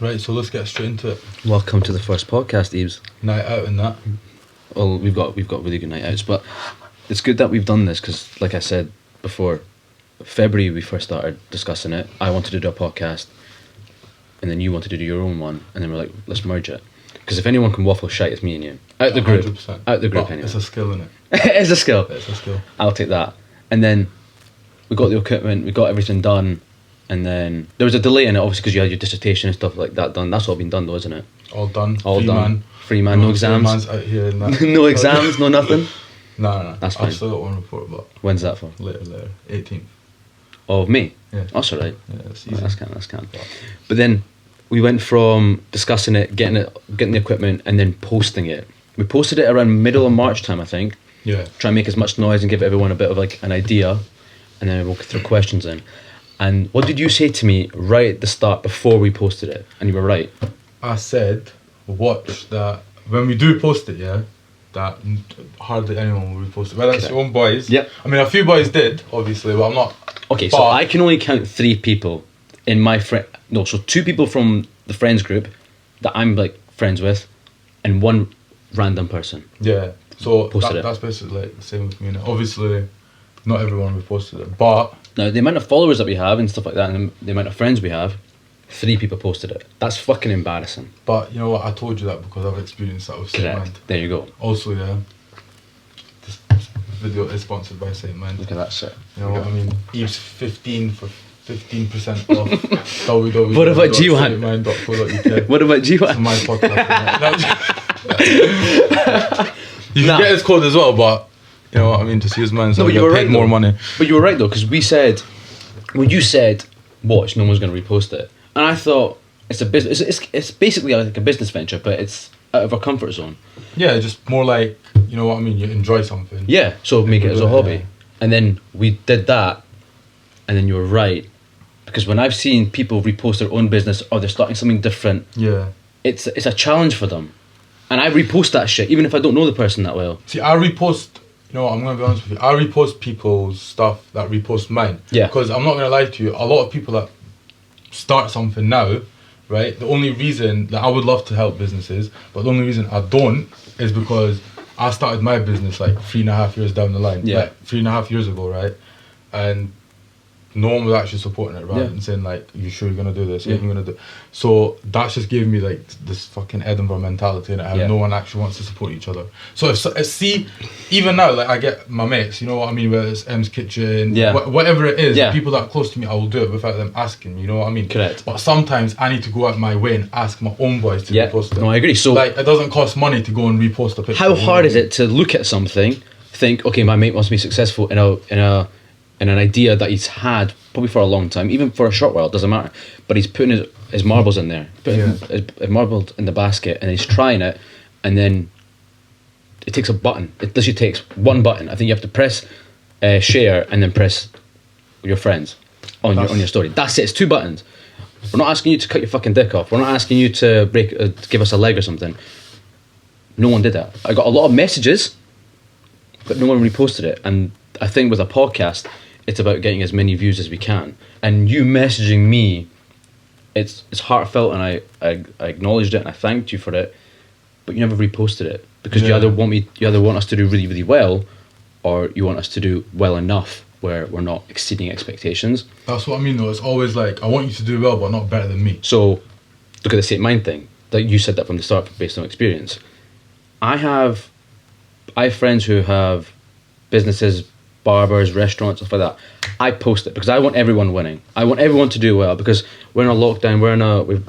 Right, so let's get straight into it. Welcome to the first podcast, Eves. Night out and that. Well, we've got really good night outs, but it's good that we've done this because, like I said before, February we first started discussing it. I wanted to do a podcast, and then you wanted to do your own one, and then we're like, let's merge it. Because if anyone can waffle shite, it's me and you. Out the group. 100%. Out the group, But anyway. it's a skill, innit? It is a skill. It's a skill. I'll take that. And then we got the equipment, we got everything done, and then there was a delay in it, obviously, because you had your dissertation and stuff like that done. That's all been done, though, isn't it? All done. All Free done. Man. Free man, no exams. Man's out here and that. No exams, no nothing. No. That's fine. I've still got one report, but When's that for? later. 18th. Of me? Yeah. That's alright. Yeah, it's Oh, easy. that's calm. But then we went from discussing it, getting the equipment, and then posting it. We posted it around middle of March time, I think. Yeah. Try and make as much noise and give everyone a bit of like an idea, and then we'll throw questions in. And what did you say to me right at the start before we posted it? And you were right. I said, watch that. When we do post it, yeah, that hardly anyone will repost it. Well, that's your own boys. Yep. I mean, a few boys did, obviously, but I'm not. Okay, so I can only count 3 people in my friend. No, so 2 people from the friends group that I'm like friends with, and 1 random person. Yeah. So Posted it. that's basically like the same with me. Now. Obviously, not everyone reposted it, but Now the amount of followers that we have and stuff like that, and the amount of friends we have, 3 people posted it. That's fucking embarrassing. you know what? I told you that because I've experienced that with Saint Correct. Mind. There you go. Also, yeah, this video is sponsored by Saint Mind. Look at that shit. You know what I mean? Eve's 15 for 15% off. www. What about G1? saintmind.co.uk. What about It's G1? my podcast. You can get his code as well, but you know what I mean. Just use mine, so No, I but you get were paid right, more though. money. But you were right though, because we said, when you said, watch, no one's going to repost it. And I thought, it's a business, it's basically like a business venture, but it's out of our comfort zone. Yeah, just more like, you know what I mean. You enjoy something. Yeah, so make it as a hobby. Yeah. And then we did that, and then you were right. Because when I've seen people repost their own business or they're starting something different, Yeah. it's a challenge for them. And I repost that shit, even if I don't know the person that well. See, I repost. You know what? I'm gonna be honest with you. I repost people's stuff that repost mine. Yeah. Because I'm not gonna lie to you. A lot of people that start something now, right? The only reason that I would love to help businesses, but the only reason I don't is because I started my business like 3.5 years down the line. Yeah. Like 3.5 years ago, right? And no one was actually supporting it, right? Yeah. And saying like, "You sure you're gonna do this? Yeah. You're gonna do." So that's just gave me like this fucking Edinburgh mentality, and how Yeah. no one actually wants to support each other. So if see, even now, like I get my mates, you know what I mean? Whether it's M's Kitchen, Yeah. whatever it is, Yeah. people that are close to me, I will do it without them asking me. You know what I mean? Correct. But sometimes I need to go out my way and ask my own boys to Yeah, repost it. no, I agree. So like it doesn't cost money to go and repost a picture. how hard is it to look at something, think, okay, my mate wants to be successful in an idea that he's had probably for a long time, even for a short while, it doesn't matter. But he's putting his marbles in there, putting his marbles in the basket, and he's trying it, and then it takes a button. It literally takes one button. I think you have to press share and then press your friends on your story. That's it. It's 2 buttons. We're not asking you to cut your fucking dick off. We're not asking you to give us a leg or something. No one did that. I got a lot of messages, but no one reposted it. And I think with a podcast, it's about getting as many views as we can. And you messaging me, it's heartfelt, and I acknowledged it and I thanked you for it. But you never reposted it because you either want us to do really, really well, or you want us to do well enough where we're not exceeding expectations. That's what I mean, though. It's always like I want you to do well, but not better than me. So look at the Saint Mind thing. That you said that from the start based on experience. I have friends who have businesses, barbers, restaurants, stuff like that. I post it because I want everyone winning. I want everyone to do well because we're in a lockdown, we're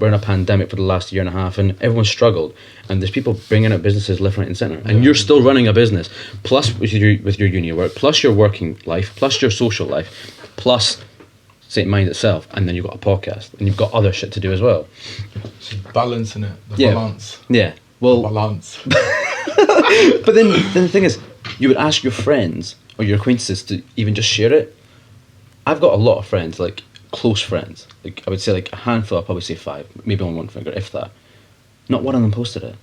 in a pandemic for the last 1.5 years, and everyone's struggled. And there's people bringing up businesses left, right, and centre. And you're still running a business, plus with your uni work, plus your working life, plus your social life, plus Saint Mind itself, and then you've got a podcast, and you've got other shit to do as well. It's balancing it. The Yeah. balance. Yeah. Well, Balance. but then the thing is, you would ask your friends or your acquaintances to even just share it. I've got a lot of friends, like close friends. Like I would say like a handful, I'd probably say 5, maybe on one finger, if that. Not one of them posted it.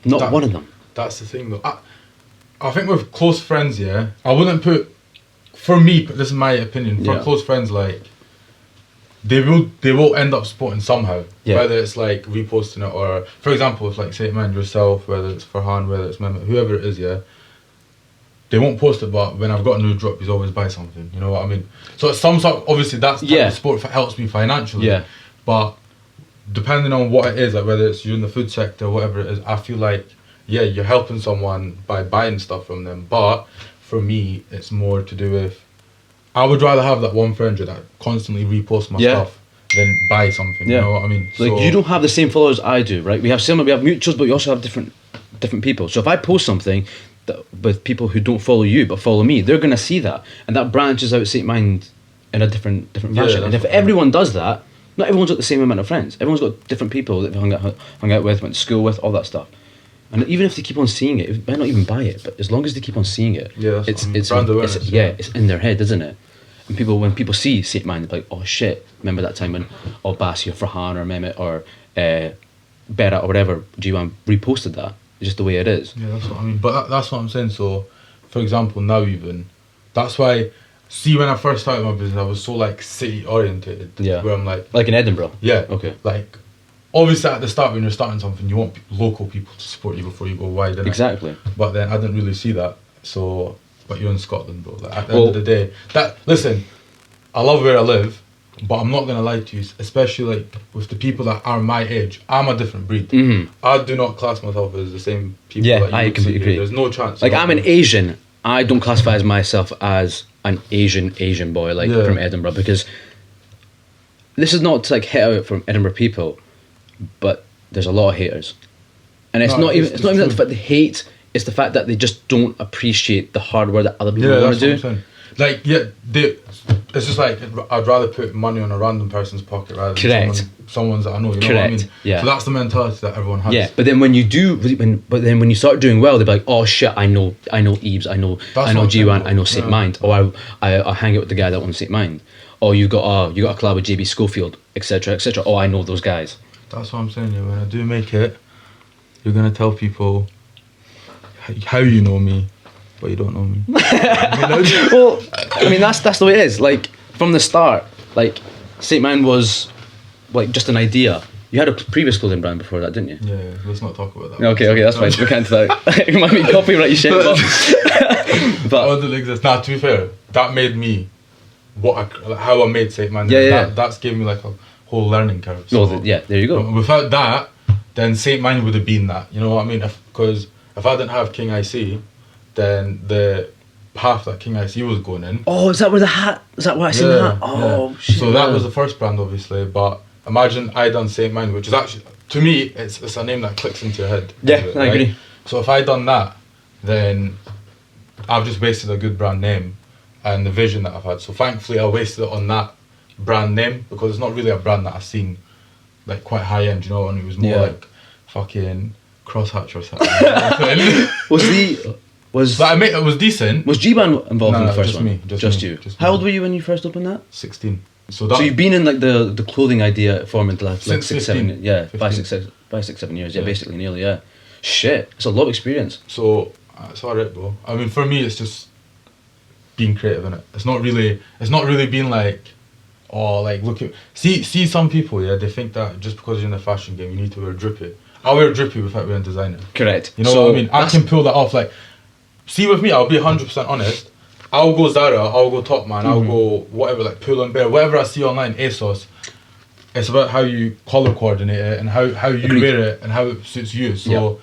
Not one of them. That's the thing, though. I think with close friends, yeah, I wouldn't put. For me, this is my opinion. For Yeah. close friends, like they will end up supporting somehow. Yeah. Whether it's like reposting it or, for example, if like say man yourself, whether it's Farhan, whether it's Mehmet, whoever it is, yeah. They won't post it, but when I've got a new drop, he's always buy something. You know what I mean? So it's some sort. Obviously, that's type of sport helps me financially. Yeah. But depending on what it is, like whether it's you in the food sector, or whatever it is, I feel like yeah, you're helping someone by buying stuff from them. But for me, it's more to do with I would rather have that one friend that constantly reposts my stuff than buy something. You know what I mean? Like you don't have the same followers I do, right? We have mutuals, but we also have different people. So if I post something with people who don't follow you but follow me, they're gonna see that, and that branches out St. Mind in a different fashion. And if everyone does that, not everyone's got the same amount of friends. Everyone's got different people that they've hung out with, went to school with, all that stuff. And even if they keep on seeing it, they might not even buy it, but as long as they keep on seeing it, it's brand awareness. It's in their head, isn't it? And when people see St. Mind, they're like, oh shit, remember that time when Basi or Farhan or Mehmet or Berat or whatever, G1 reposted that. It's just the way it is. Yeah, that's what I mean. But that's what I'm saying. So, for example, now even, that's why, see, when I first started my business, I was so like city orientated. Yeah. Where I'm like in Edinburgh? Yeah. Okay. Like, obviously at the start when you're starting something, you want local people to support you before you go wide. Exactly. But then I didn't really see that. So, but you're in Scotland, bro. Like, at the end of the day, listen, I love where I live, but I'm not gonna lie to you, especially like with the people that are my age. I'm a different breed. Mm-hmm. I do not class myself as the same people. Yeah, that you I completely agree. There's no chance. Like I'm an Asian. I don't classify as myself as an Asian boy from Edinburgh, because this is not to like hit out from Edinburgh people, but there's a lot of haters, and it's not even the fact they hate. It's the fact that they just don't appreciate the hard work that other people want to do. Like it's just like I'd rather put money on a random person's pocket rather than someone's that I know. You know what I mean? Yeah. So that's the mentality that everyone has. Yeah, but then when you start doing well, they're like, oh shit, I know Eves, I know G1, I know St. Mind, or I hang out with the guy that owns St. Mind, or you got a collab with JB Schofield, etc. etc. Oh, I know those guys. That's what I'm saying. Yeah, when I do make it, you're gonna tell people how you know me, but you don't know me. Well, I mean that's the way it is. Like from the start, like St. Mind was like just an idea. You had a previous clothing brand before that, didn't you? Yeah, let's not talk about that. Okay, that's fine. We can't do that. It might be copyright shit, but that didn't exist. Nah, to be fair, that made me how I made St. Mind. That's gave me like a whole learning curve. So, there you go. Without that, then St. Mind would have been that. You know what I mean? Because if I didn't have King IC, then the path that King IC was going in. Oh, is that where the hat? Is that why I seen the hat? Oh, shit. So that was the first brand, obviously. But imagine I done St. Mind, which is actually, to me, it's a name that clicks into your head. Yeah, I agree. So if I done that, then I've just wasted a good brand name and the vision that I've had. So thankfully, I wasted it on that brand name because it's not really a brand that I've seen like quite high end, you know, and it was more like fucking crosshatch or something. It was decent. Was G-Man involved in the first one? Me, just you. Just How me. old were you when you first opened that? 16. So you've been in like the clothing idea forming the last like 6, 7, 5, 6, 7 years. Yeah, basically nearly. Yeah. Shit, it's a lot of experience. So it's alright, bro. I mean, for me, it's just being creative in it. It's not really being like, oh, like look at see some people. Yeah, they think that just because you're in the fashion game, you need to wear drippy. I wear drippy without wearing designer. Correct. You know what I mean? I can pull that off. Like, see with me, I'll be 100% honest. I'll go Zara, I'll go Topman, I'll go whatever, like Pull and Bear, whatever I see online, ASOS. It's about how you colour coordinate it and how you wear it and how it suits you. So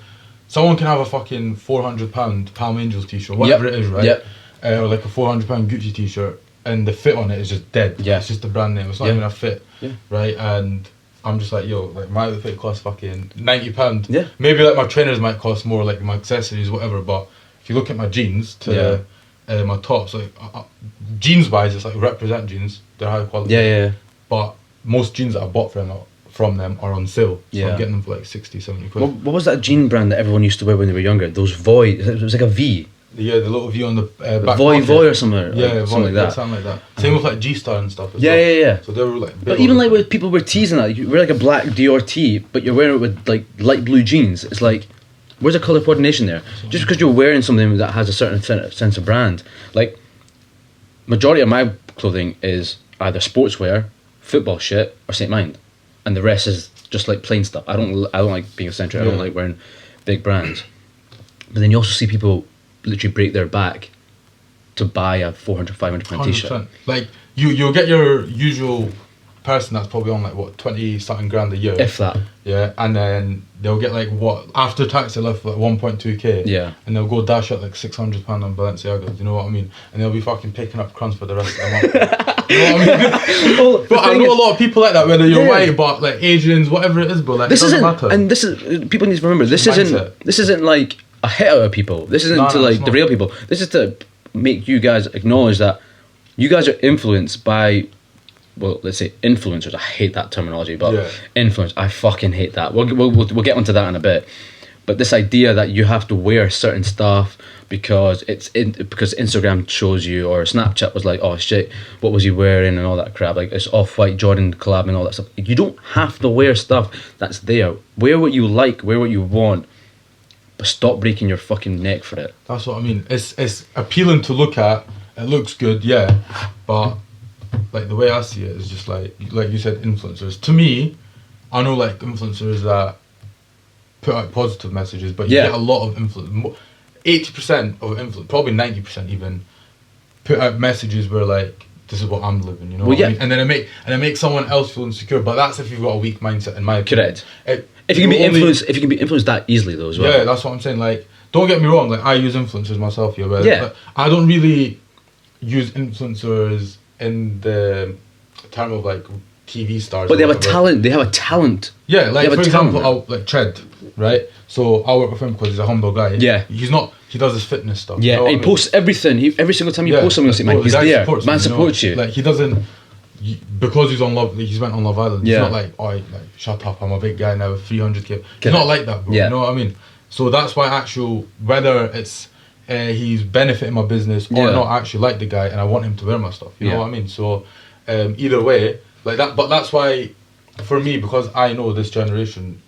someone can have a fucking £400 Palm Angels t-shirt, whatever it is, right? Yep. Or like a £400 Gucci t-shirt, and the fit on it is just dead. Yeah. It's just a brand name. It's not even a fit, right? And I'm just like, yo, like my outfit costs fucking £90. Yeah. Maybe like my trainers might cost more, like my accessories, whatever. But if you look at my jeans to my tops, like jeans wise, it's like represent jeans. They're high quality. Yeah. But most jeans that I bought from them are on sale. So I'm getting them for like 60, 70 quid. What was that jean brand that everyone used to wear when they were younger? Those Void. It was like a V. Yeah, the little V on the back. Void or something. Yeah, something like that. Something like that. Same with like G-Star and stuff as well. Yeah. So they were like. But even like when people were teasing that, you wear like a black Dior tee, but you're wearing it with like light blue jeans. It's like, where's the colour coordination there? Just because you're wearing something that has a certain sense of brand. Like, majority of my clothing is either sportswear, football shit or St. Mind, and the rest is just like plain stuff. I don't like being eccentric. I don't like wearing big brands. But then you also see people literally break their back to buy a 400, 500 pound t-shirt. Like you'll get your usual person that's probably on like what 20 something grand a year, if that. Yeah, and then they'll get like what after tax they left like 1.2k. Yeah, and they'll go dash out like £600 on Balenciaga. You know what I mean? And they'll be fucking picking up crumbs for the rest of the month. You know what I mean? Well, but I know a lot of people like that, whether you're white, but like Asians, whatever it is, but like this it doesn't isn't matter. and this is people need to remember this isn't like a hit out of people. This isn't to like derail people. This is to make you guys acknowledge that you guys are influenced by, well, let's say influencers. I hate that terminology, but influence, I fucking hate that. We'll get onto that in a bit. But this idea that you have to wear certain stuff because because Instagram shows you, or Snapchat was like, oh shit, what was he wearing and all that crap. Like it's Off-White Jordan collab and all that stuff. You don't have to wear stuff that's there. Wear what you like, wear what you want, but stop breaking your fucking neck for it. That's what I mean. It's appealing to look at. It looks good, yeah, but like the way I see it is just like you said, influencers. To me, I know like influencers that put out positive messages, but you get a lot of influence. 80% of influence, probably 90% even, put out messages where like, this is what I'm living, you know. What I mean? And then it makes someone else feel insecure. But that's if you've got a weak mindset, in my opinion. Correct. If you can be influenced that easily though as well. Yeah, that's what I'm saying. Like, don't get me wrong. Like, I use influencers myself here, but like, I don't really use influencers in the term of like TV stars. But they have a talent. They have a talent. Yeah, like for example, like Ched, right? So I work with him because he's a humble guy. Yeah. He does his fitness stuff. Yeah, you know and he posts everything. Every single time you post something, he's man, he's there. Man supports you. Like he doesn't, because he's on he's went on Love Island. He's not like, oh, like shut up, I'm a big guy now with 300k. He's not like that, bro. You know what I mean? So that's why whether it's he's benefiting my business or not, I actually like the guy and I want him to wear my stuff. You know what I mean? So either way, like that. But that's why, for me, because I know this generation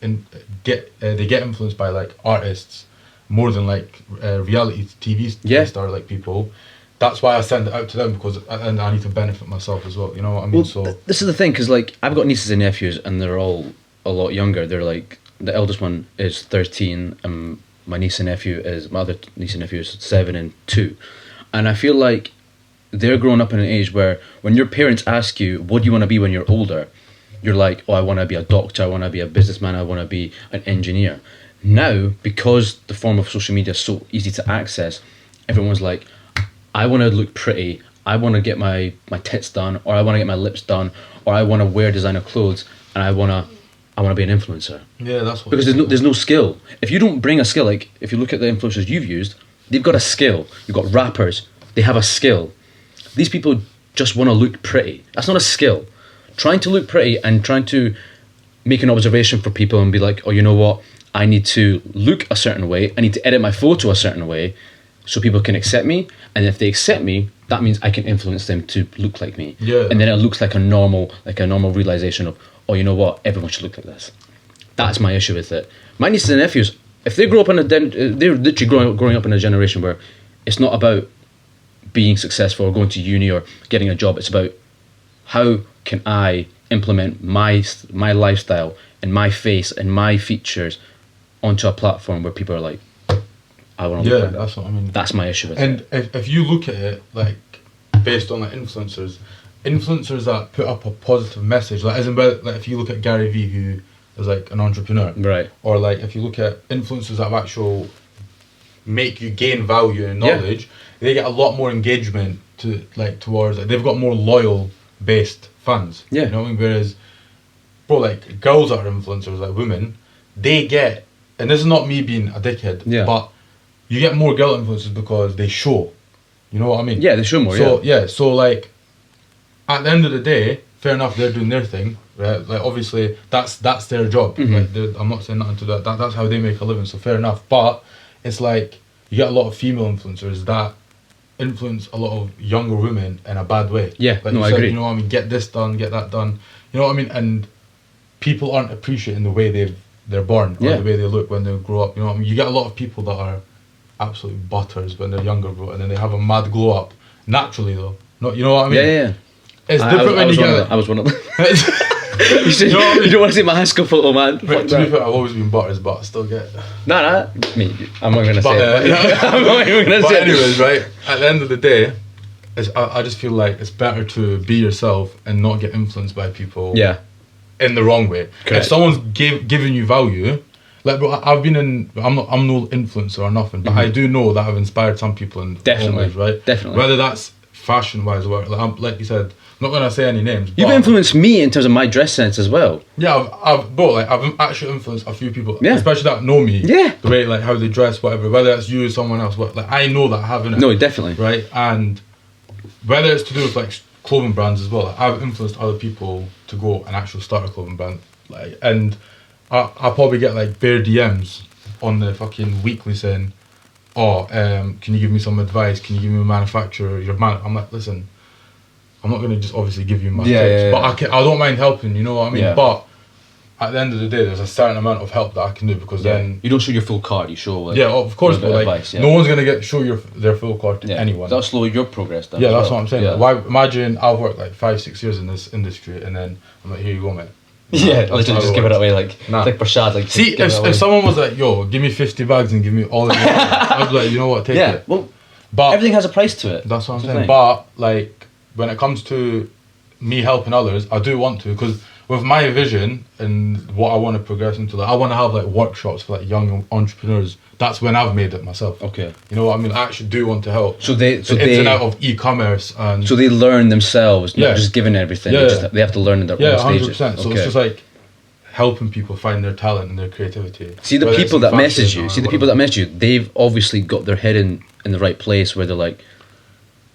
they get influenced by like artists more than like reality TV star like people. That's why I send it out to them, because and I need to benefit myself as well. You know what I mean? Well, this is the thing, because like I've got nieces and nephews, and they're all a lot younger. They're like, the eldest one is 13, and my other niece and nephew is 7 and 2, and I feel like they're growing up in an age where when your parents ask you, what do you want to be when you're older, you're like, oh, I want to be a doctor, I want to be a businessman, I want to be an engineer. Now, because the form of social media is so easy to access, everyone's like, I want to look pretty, I want to get my tits done, or I want to get my lips done, or I want to wear designer clothes, and I want to be an influencer. Yeah, that's what. Because there's no skill. If you don't bring a skill, like if you look at the influencers you've used, they've got a skill. You've got rappers, they have a skill. These people just want to look pretty. That's not a skill. Trying to look pretty and trying to make an observation for people and be like, oh, you know what? I need to look a certain way. I need to edit my photo a certain way so people can accept me. And if they accept me, that means I can influence them to look like me. Yeah. And then it looks like a normal realization of, oh, you know what? Everyone should look like this. That's my issue with it. My nieces and nephews, if they grow up they're literally growing up in a generation where it's not about being successful or going to uni or getting a job. It's about how can I implement my lifestyle and my face and my features onto a platform where people are like, I want to look like that. That's what I mean. That's my issue with it. And if you look at it like based on like influencers that put up a positive message, like as in like if you look at Gary Vee, who is like an entrepreneur, right, or like if you look at influencers that have actual make you gain value and knowledge, they get a lot more engagement towards like they've got more loyal based fans. Yeah. You know what I mean? Whereas like girls that are influencers, like women, they get, and this is not me being a dickhead, but you get more girl influencers because they show. You know what I mean? Yeah, they show more. So like at the end of the day, fair enough, they're doing their thing, right? Like obviously that's their job. Mm-hmm. Like I'm not saying nothing to that. That's how they make a living. So fair enough. But it's like you get a lot of female influencers that influence a lot of younger women in a bad way. Yeah, like I agree. You know what I mean? Get this done, get that done. You know what I mean? And people aren't appreciating the way they're born or the way they look when they grow up. You know what I mean? You get a lot of people that are absolute butters when they're younger, bro, and then they have a mad glow up naturally though. Not, you know what I mean? Yeah. it's different when you get. I was one of them. You know what I mean? You don't want to see my high school photo, man. But to be fair, I've always been butters, but I still get. Nah. Me, I'm not gonna say. But, I'm not even gonna but say. anyways, right? At the end of the day, I just feel like it's better to be yourself and not get influenced by people. Yeah. In the wrong way. Correct. If someone's giving you value, like bro, I'm no influencer or nothing, but I do know that I've inspired some people in Definitely. ways, right? Definitely. Whether that's fashion wise or like you said, I'm not gonna say any names. You've but influenced me in terms of my dress sense as well. yeah, I've actually influenced a few people, Yeah. especially that know me. Yeah. The way like how they dress, whatever. Whether it's you or someone else, like I know that I have in it. No, definitely. Right, and whether it's to do with like clothing brands as well, like, I've influenced other people to go and actually start a clothing brand. Like, and I probably get like bare DMs on the fucking weekly saying, "Oh, can you give me some advice? Can you give me a manufacturer? I'm like, listen, I'm not gonna just obviously give you my tips, but I don't mind helping. You know what I mean? Yeah. But at the end of the day, there's a certain amount of help that I can do because then you don't show your full card. You show like of course, a bit but of like advice, yeah. no one's gonna show their full card to anyone. That'll slow your progress down. Yeah, as that's well. what I'm saying. Yeah. Why? Imagine I've worked like 5-6 years in this industry, and then I'm like, here you go, mate. Yeah, That's literally how just it give it works. away like Nah. it's like Prashad. Like See, give it away. if someone was like, yo, give me 50 bags and give me all of it, I'd be like, you know what, take it. well, But everything has a price to it. that's what I'm That's the saying. thing. But like, when it comes to me helping others, I do want to, because with my vision and what I want to progress into, like, I want to have like workshops for like young entrepreneurs. That's when I've made it myself. Okay. You know what I mean? I actually do want to help. So they the ins and out of e-commerce and so they learn themselves, not Yeah. just giving everything. Yeah. They have to learn in their yeah, own 100%. stages. So it's just like helping people find their talent and their creativity. See the Whether it's people in that fashion message you. or See the people that message you. They've obviously got their head in the right place where they're like,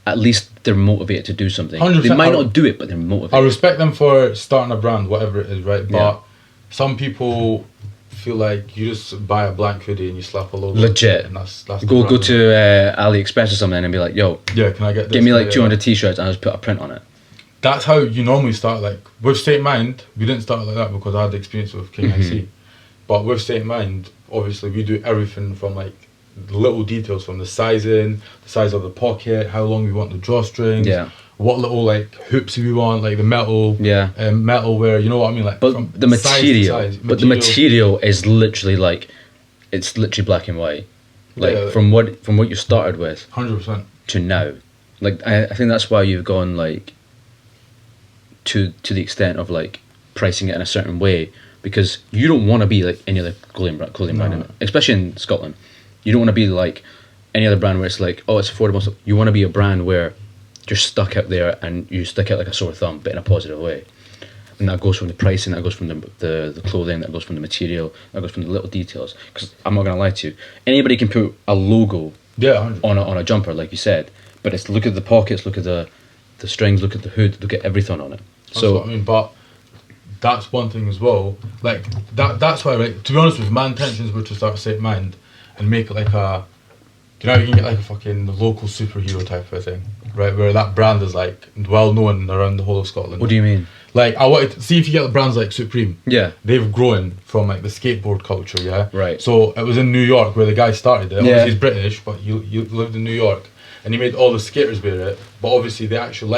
at least they're motivated to do something. 100%. They might not do it, but they're motivated. I respect them for starting a brand, whatever it is, right? But Yeah. some people feel like you just buy a blank hoodie and you slap a logo. Legit. And that's the Go brand. to AliExpress or something and be like, yo, Yeah, can I get this? give me like Yeah, 200 t-shirts and I'll just put a print on it. That's how you normally start. Like with State Mind, we didn't start like that because I had the experience with King Mm-hmm. IC. But with State Mind, obviously we do everything from like little details, from the sizing, the size of the pocket, how long we want the drawstrings, Yeah. what little like hoops we want, like the metal, Yeah. metal wear. You know what I mean? Like, But from the size to material, size. but the material is literally like, it's literally black and white. Like Yeah. from what you started with 100%. to now. Like I think that's why you've gone like to the extent of like pricing it in a certain way, because you don't want to be like any other clothing brand, No. especially in Scotland. You don't want to be like any other brand where it's like, oh, it's affordable stuff. You want to be a brand where you're stuck out there and you stick out like a sore thumb, but in a positive way. And that goes from the pricing, that goes from the clothing, that goes from the material, that goes from the little details. Because I'm not gonna lie to you, anybody can put a logo Yeah, 100%. on a jumper, like you said, but it's look at the pockets, look at the strings, look at the hood, look at everything on it. That's So what I mean, but that's one thing as well. Like that's why, like, to be honest with my intentions were to start State Mind and make it like a, you know, you can get like a fucking local superhero type of thing, right? Where that brand is like well known around the whole of Scotland. what do you mean? Like I wanted to see if you get brands like Supreme. Yeah. They've grown from like the skateboard culture, yeah. Right. So it was in New York where the guy started it. Yeah. Obviously he's British, but he lived in New York, and he made all the skaters wear it. But obviously they actually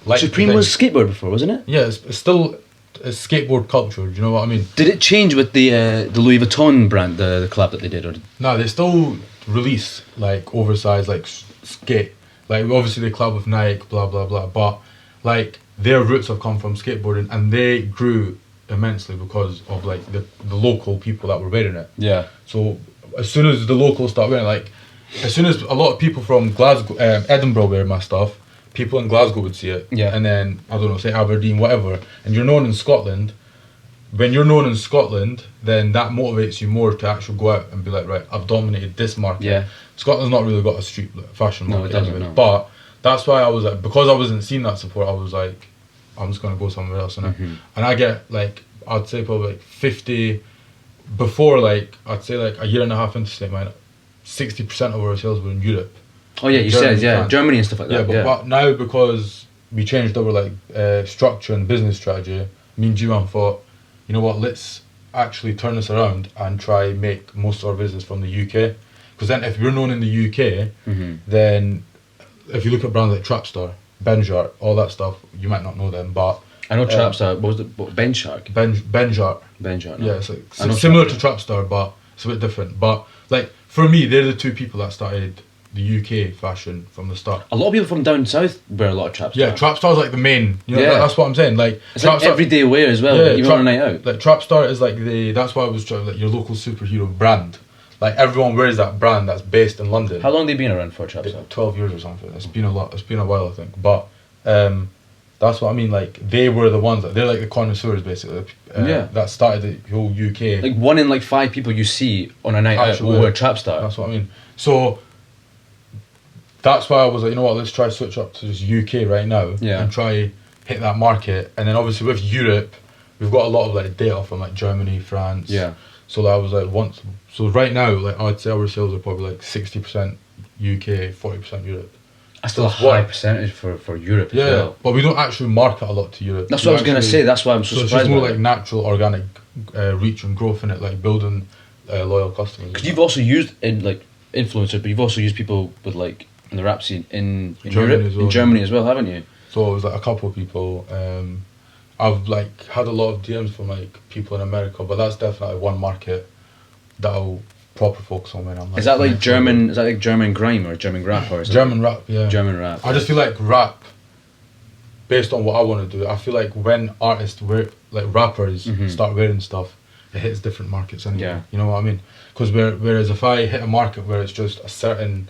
like Supreme the was thing. skateboard before, wasn't it? Yeah, it's still a skateboard culture. Do you know what I mean? Did it change with the Louis Vuitton brand, the collab that they did? Or No, they still release like oversized like skate. Like obviously they collab with Nike, blah blah blah. But like their roots have come from skateboarding, and they grew immensely because of like the local people that were wearing it. yeah, So as soon as the locals start wearing, like, as soon as a lot of people from Glasgow, Edinburgh wear my stuff, people in Glasgow would see it. Yeah. And then I don't know, say Aberdeen, whatever, and you're known in Scotland. When you're known in Scotland, then that motivates you more to actually go out and be like, right, I've dominated this market. Yeah. Scotland's not really got a street fashion No, it market doesn't, anyway. no. But that's why I was like, because I wasn't seeing that support, I was like, I'm just gonna go somewhere else, innit? Mhm. And I get like, I'd say probably like 50. Before, like, I'd say like a year and a half into State Mind, 60% of our sales were in Europe. oh yeah, you Germany, said yeah, France. Germany and stuff like Yeah, that. but now because we changed our like structure and business strategy, me and G-Man thought, you know what, let's actually turn this around and try make most of our business from the UK. Because then if we're known in the UK, Mhm. then if you look at brands like Trapstar, Benjar, all that stuff. You might not know them, but I know Trapstar. What was it? Ben Shark. Benjar. Benjar. No. Yeah, it's like I know similar to Trapstar, but it's a bit different. But like for me, they're the two people that started the UK fashion from the start. A lot of people from down south wear a lot of Trapstar. Yeah, Trapstar's like the main. You know, Yeah. that's what I'm saying. Like It's like everyday wear as well, like, even on a night out. Like Trapstar is like that's why I was trying like your local superhero brand. Like everyone wears that brand that's based in London. How long have they been around for, Trapstar? 12 years or something. It's been a lot. It's been a while, I think. But that's what I mean. Like they were the ones they're like the connoisseurs basically. That started the whole UK. Like 1 in 5 people you see on a night out will wear Trapstar. That's what I mean. So that's why I was like, you know what, let's try switch up to just UK right now and try hit that market. And then obviously with Europe, we've got a lot of like data from like Germany, France. Yeah. So I was like so right now, like I'd say our sales are probably like 60% UK, 40% Europe. That's still a high percentage for Europe as well. But we don't actually market a lot to Europe. That's what I was going to say, that's why I'm so surprised. It's just more like natural, organic reach and growth in it, like building loyal customers. Because you've also used influencers, but you've also used people with like in the rap scene in Europe, in Germany as well, haven't you? So it was like a couple of people. I've like had a lot of DMs from like people in America, but that's definitely one market that I'll proper focus on when I'm like. Is that like German? Is that like German grime or German rap or? German rap, yeah. German rap. I just feel like rap, based on what I want to do. I feel like when artists wear like rappers start wearing stuff, it hits different markets anyway. Yeah. You know what I mean? Because whereas if I hit a market where it's just a certain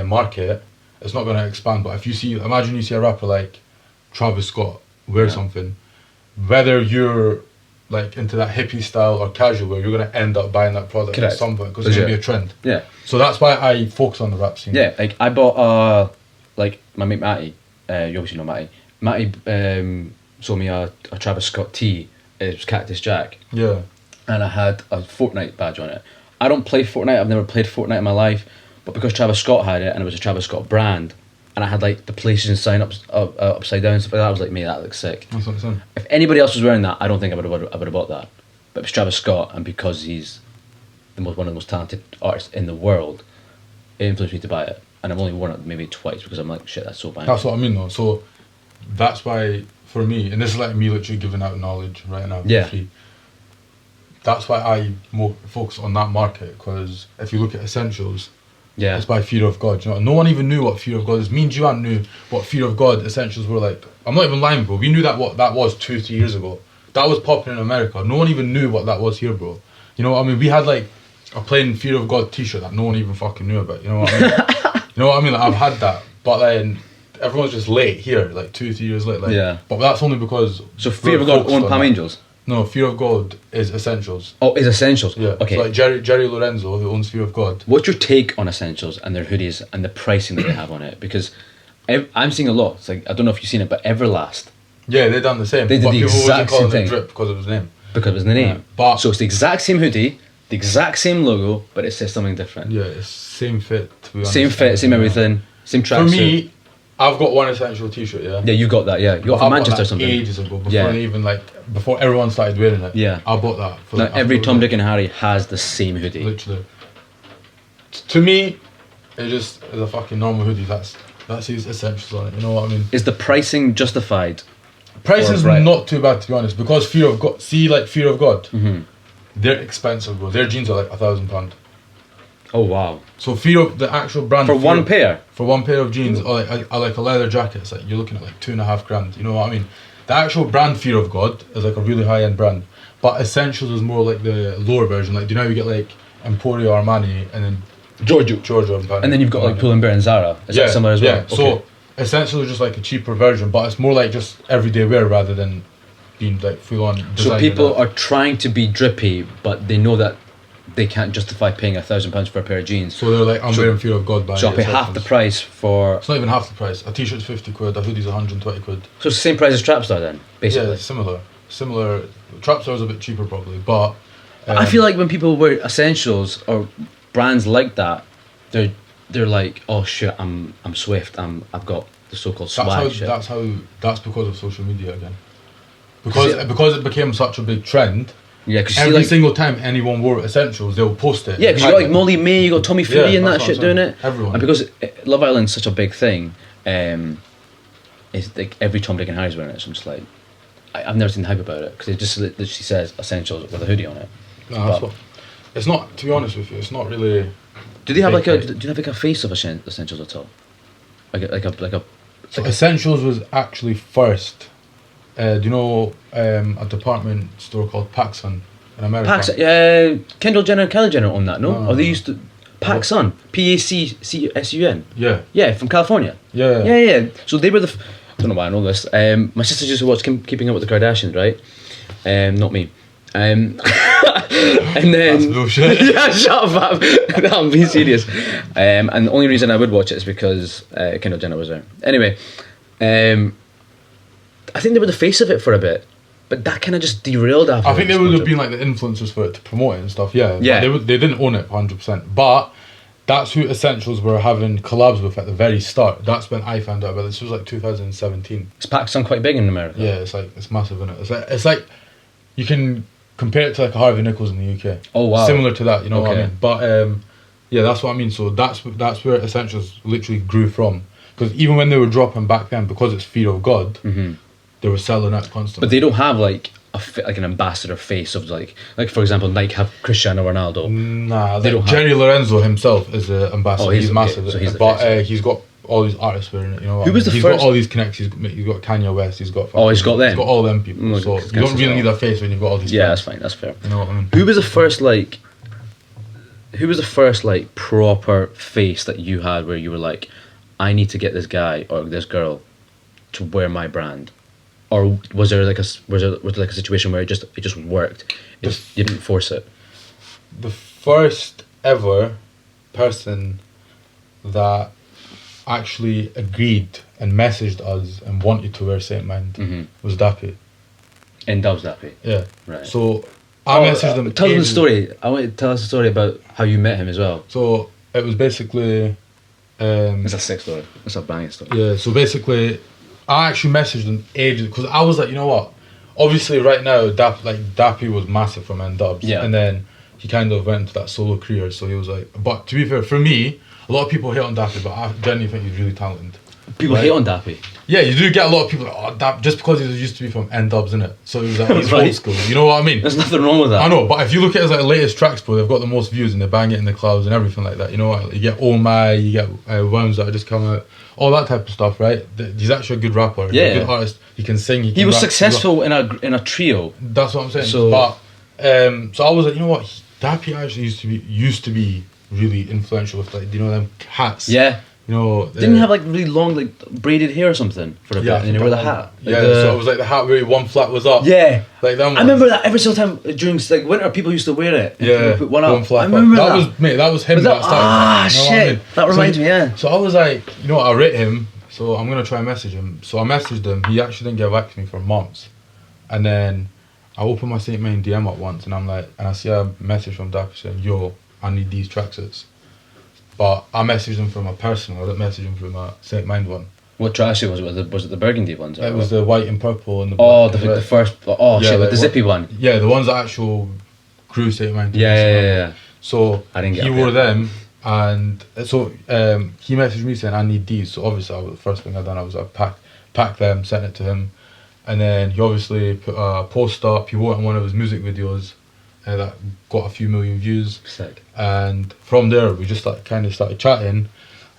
market, it's not going to expand. But if imagine you see a rapper like Travis Scott wear something, whether you're like into that hippie style or casual wear, you're going to end up buying that product at some point because it's going to be a trend. Yeah. So that's why I focus on the rap scene. Yeah, like I bought like my mate Matty, you obviously know Matty. Matty sold me a Travis Scott tee. It was Cactus Jack. Yeah. And I had a Fortnite badge on it. I don't play Fortnite. I've never played Fortnite in my life. But because Travis Scott had it and it was a Travis Scott brand, and I had like the PlayStation sign upside down and stuff like that, I was like, mate, that looks sick. That's what I'm saying. If anybody else was wearing that, I don't think I would have bought that. But it was Travis Scott, and because he's one of the most talented artists in the world, it influenced me to buy it. And I've only worn it maybe twice because I'm like, shit, that's so bad. That's what I mean though. So that's why for me, and this is like me literally giving out knowledge right now. Yeah. Free. That's why I more focus on that market, because if you look at essentials, it's by fear of God. You know, no one even knew what fear of God is. Me and Juan knew what fear of God essentials were like. I'm not even lying, bro. We knew what that was 2-3 years ago. That was popular in America. No one even knew what that was here, bro. You know what I mean? We had like a plain fear of God T-shirt that no one even fucking knew about. You know what I mean? You know what I mean? Like, I've had that, but then everyone's just late here, like 2-3 years late. Like, but that's only because. So fear of God own Palm Angels. No, Fear of God is Essentials. Oh, is Essentials? Yeah. Okay. So like Jerry Lorenzo, who owns Fear of God. What's your take on Essentials and their hoodies and the pricing that they have on it? Because I'm seeing a lot. It's like, I don't know if you've seen it, but Everlast. Yeah, they done the same. They did the exact same thing. Drip because of his name. Because it was the name. Yeah. But so it's the exact same hoodie, the exact same logo, but it says something different. Yeah, it's same fit. To be honest. Same fit, same everything, same tracksuit. For me, I've got one Essential T-shirt. Yeah. Yeah, you got that. Yeah, you got it from Manchester or something. Ages ago, before everyone started wearing it. Yeah. I bought that. Now every Tom, Dick, and Harry has the same hoodie. Literally. To me, it just is a fucking normal hoodie. That's his Essentials on it. You know what I mean? Is the pricing justified? Price is not too bad, to be honest, because Fear of God. See, like Fear of God, they're expensive, bro. Their jeans are like £1,000. Oh wow! So Fear of the actual brand for one pair. For one pair of jeans, or like a leather jacket, it's like you're looking at like $2,500. You know what I mean? The actual brand Fear of God is like a really high end brand, but Essentials is more like the lower version. Like, do you know how you get like Emporio, Armani, and then Giorgio and then you've got like Pull & Bear and Zara. Is that similar as well? Yeah. Okay. So Essentials is just like a cheaper version, but it's more like just everyday wear rather than being like full on design. So people are trying to be drippy, but they know that they can't justify paying £1,000 for a pair of jeans. So they're like, I'm wearing Fear of God. So I'll pay half the price for. It's not even half the price. A T-shirt's £50, a hoodie's £120. So it's the same price as Trapstar then, basically. Yeah, similar. Trapstar's a bit cheaper probably, but I feel like when people wear Essentials or brands like that, they're like, oh shit, I'm Swift. I've got the so-called swag shit. That's because of social media again. Because it became such a big trend. Yeah, because every single time anyone wore Essentials, they'll post it. Yeah, because you got like Molly May, you got Tommy Fury and that shit doing it. Everyone. And because Love Island's such a big thing, is like every Tom, Dick and Harry's wearing it. So I'm just like, I've never seen the hype about it because it just literally says essentials with a hoodie on it. No, that's what. It's not. To be honest with you, it's not really. Do they have like a? Do you have like a face of essentials at all? Like a. So Essentials was actually first. Do you know a department store called PacSun in America? PacSun, Kendall Jenner and Kylie Jenner own that, no? No, Or they no. used to... PacSun. PACSUN. Yeah. Yeah, from California. Yeah. Yeah. So they were the... I don't know why I know this. My sister used to watch Keeping Up with the Kardashians, right? Not me. And then... That's bullshit. Yeah, shut up, fam. No, I'm being serious. And the only reason I would watch it is because Kendall Jenner was there. Anyway, I think they were the face of it for a bit, but that kind of just derailed after. I think they would have been like the influencers for it to promote it and stuff. Yeah. Yeah. But they didn't own it 100%. But that's who Essentials were having collabs with at the very start. That's when I found out about this. This was like 2017. Is PacSun quite big in America? Yeah, it's massive, isn't it? It's like you can compare it to like a Harvey Nichols in the UK. Oh wow. Similar to that, you know what I Okay. mean? But yeah, that's what I mean. So that's where Essentials literally grew from. Because even when they were dropping back then, because it's fear of God, they were selling out constantly. But they don't have like like an ambassador face of like for example Nike have Cristiano Ronaldo. Nah, They like don't Jerry Lorenzo himself is the ambassador. Oh, he's okay, massive, so he's the but face. he's got all these artists wearing it. You know, what Who I was mean? the He's first- got all these connections. He's got Kanye West. He's got. Oh, he's got them. He's got all them people. Mm, So okay, you don't really so- need a face when you've got all these. Yeah, friends. that's fine. That's fair. You know what I mean? Who was the first like proper face that you had where you were like, I need to get this guy or this girl to wear my brand? Or was there like a situation where it just worked? You didn't force it. The first ever person that actually agreed and messaged us and wanted to wear Saint Mind was Dappy. And that was Dappy. Yeah. Right. So I messaged him. Tell us the ages- story. I want you to tell us the story about how you met him as well. So it was basically. It's a sick story. It's a banging story. Yeah, so basically, I actually messaged him ages because I was like, you know what? Obviously, right now, Dappy was massive from N-Dubs. Yeah. And then he kind of went into that solo career, so he was like... But to be fair, for me, a lot of people hate on Dappy, but I genuinely think he's really talented. People Right. hate on Dappy. Yeah, you do get a lot of people like, oh, just because he used to be from N-Dubs, innit? So he was like, he's Right. old school. You know what I mean? There's nothing wrong with that. I know, but if you look at his like latest tracks, bro, they've got the most views and they bang it in the clouds and everything like that. You know what? Like, you get Oh My, you get Worms that just come out, all that type of stuff, right? He's actually a good rapper. He's Yeah. a good artist. He can sing. He can was rap, successful in a trio. That's what I'm saying. So- But so I was like, you know what? Dappy actually used to be really influential with like, you know, them hats. Yeah. You know. Didn't he have like really long like braided hair or something for a bit? And he wore the hat. Like Yeah. So it was like the hat where one flat was up. Yeah. Like that. I remember that every single time during like winter, people used to wear it. And Yeah, people put one up. flap I remember up. that. Was mate. That was him. Was that started. shit. You know what I mean? That reminds me. Yeah. So I was like, you know what? I rate him. So I'm gonna try and message him. So I messaged him. He actually didn't get back to me for months, and then I opened my Saint Main DM up once, and I'm like, and I see a message from Dappy saying, "Yo, I need these tracksuits." But I messaged him from a personal. I didn't message him from a Saint Mind one. What tracksuit was it? Was it the burgundy ones? Or It was the white and purple and the Oh, black and the red. first. Oh Yeah, shit, with like the zippy one. Yeah, the ones that actual grew Saint Mind. Yeah. So I didn't get he a wore bit. them, and so he messaged me saying I need these. So obviously, the first thing I done, I was packed them, sent it to him, and then he obviously put a post up. He wore it in one of his music videos, that got a few million views. Sick. And from there, we just like kind of started chatting,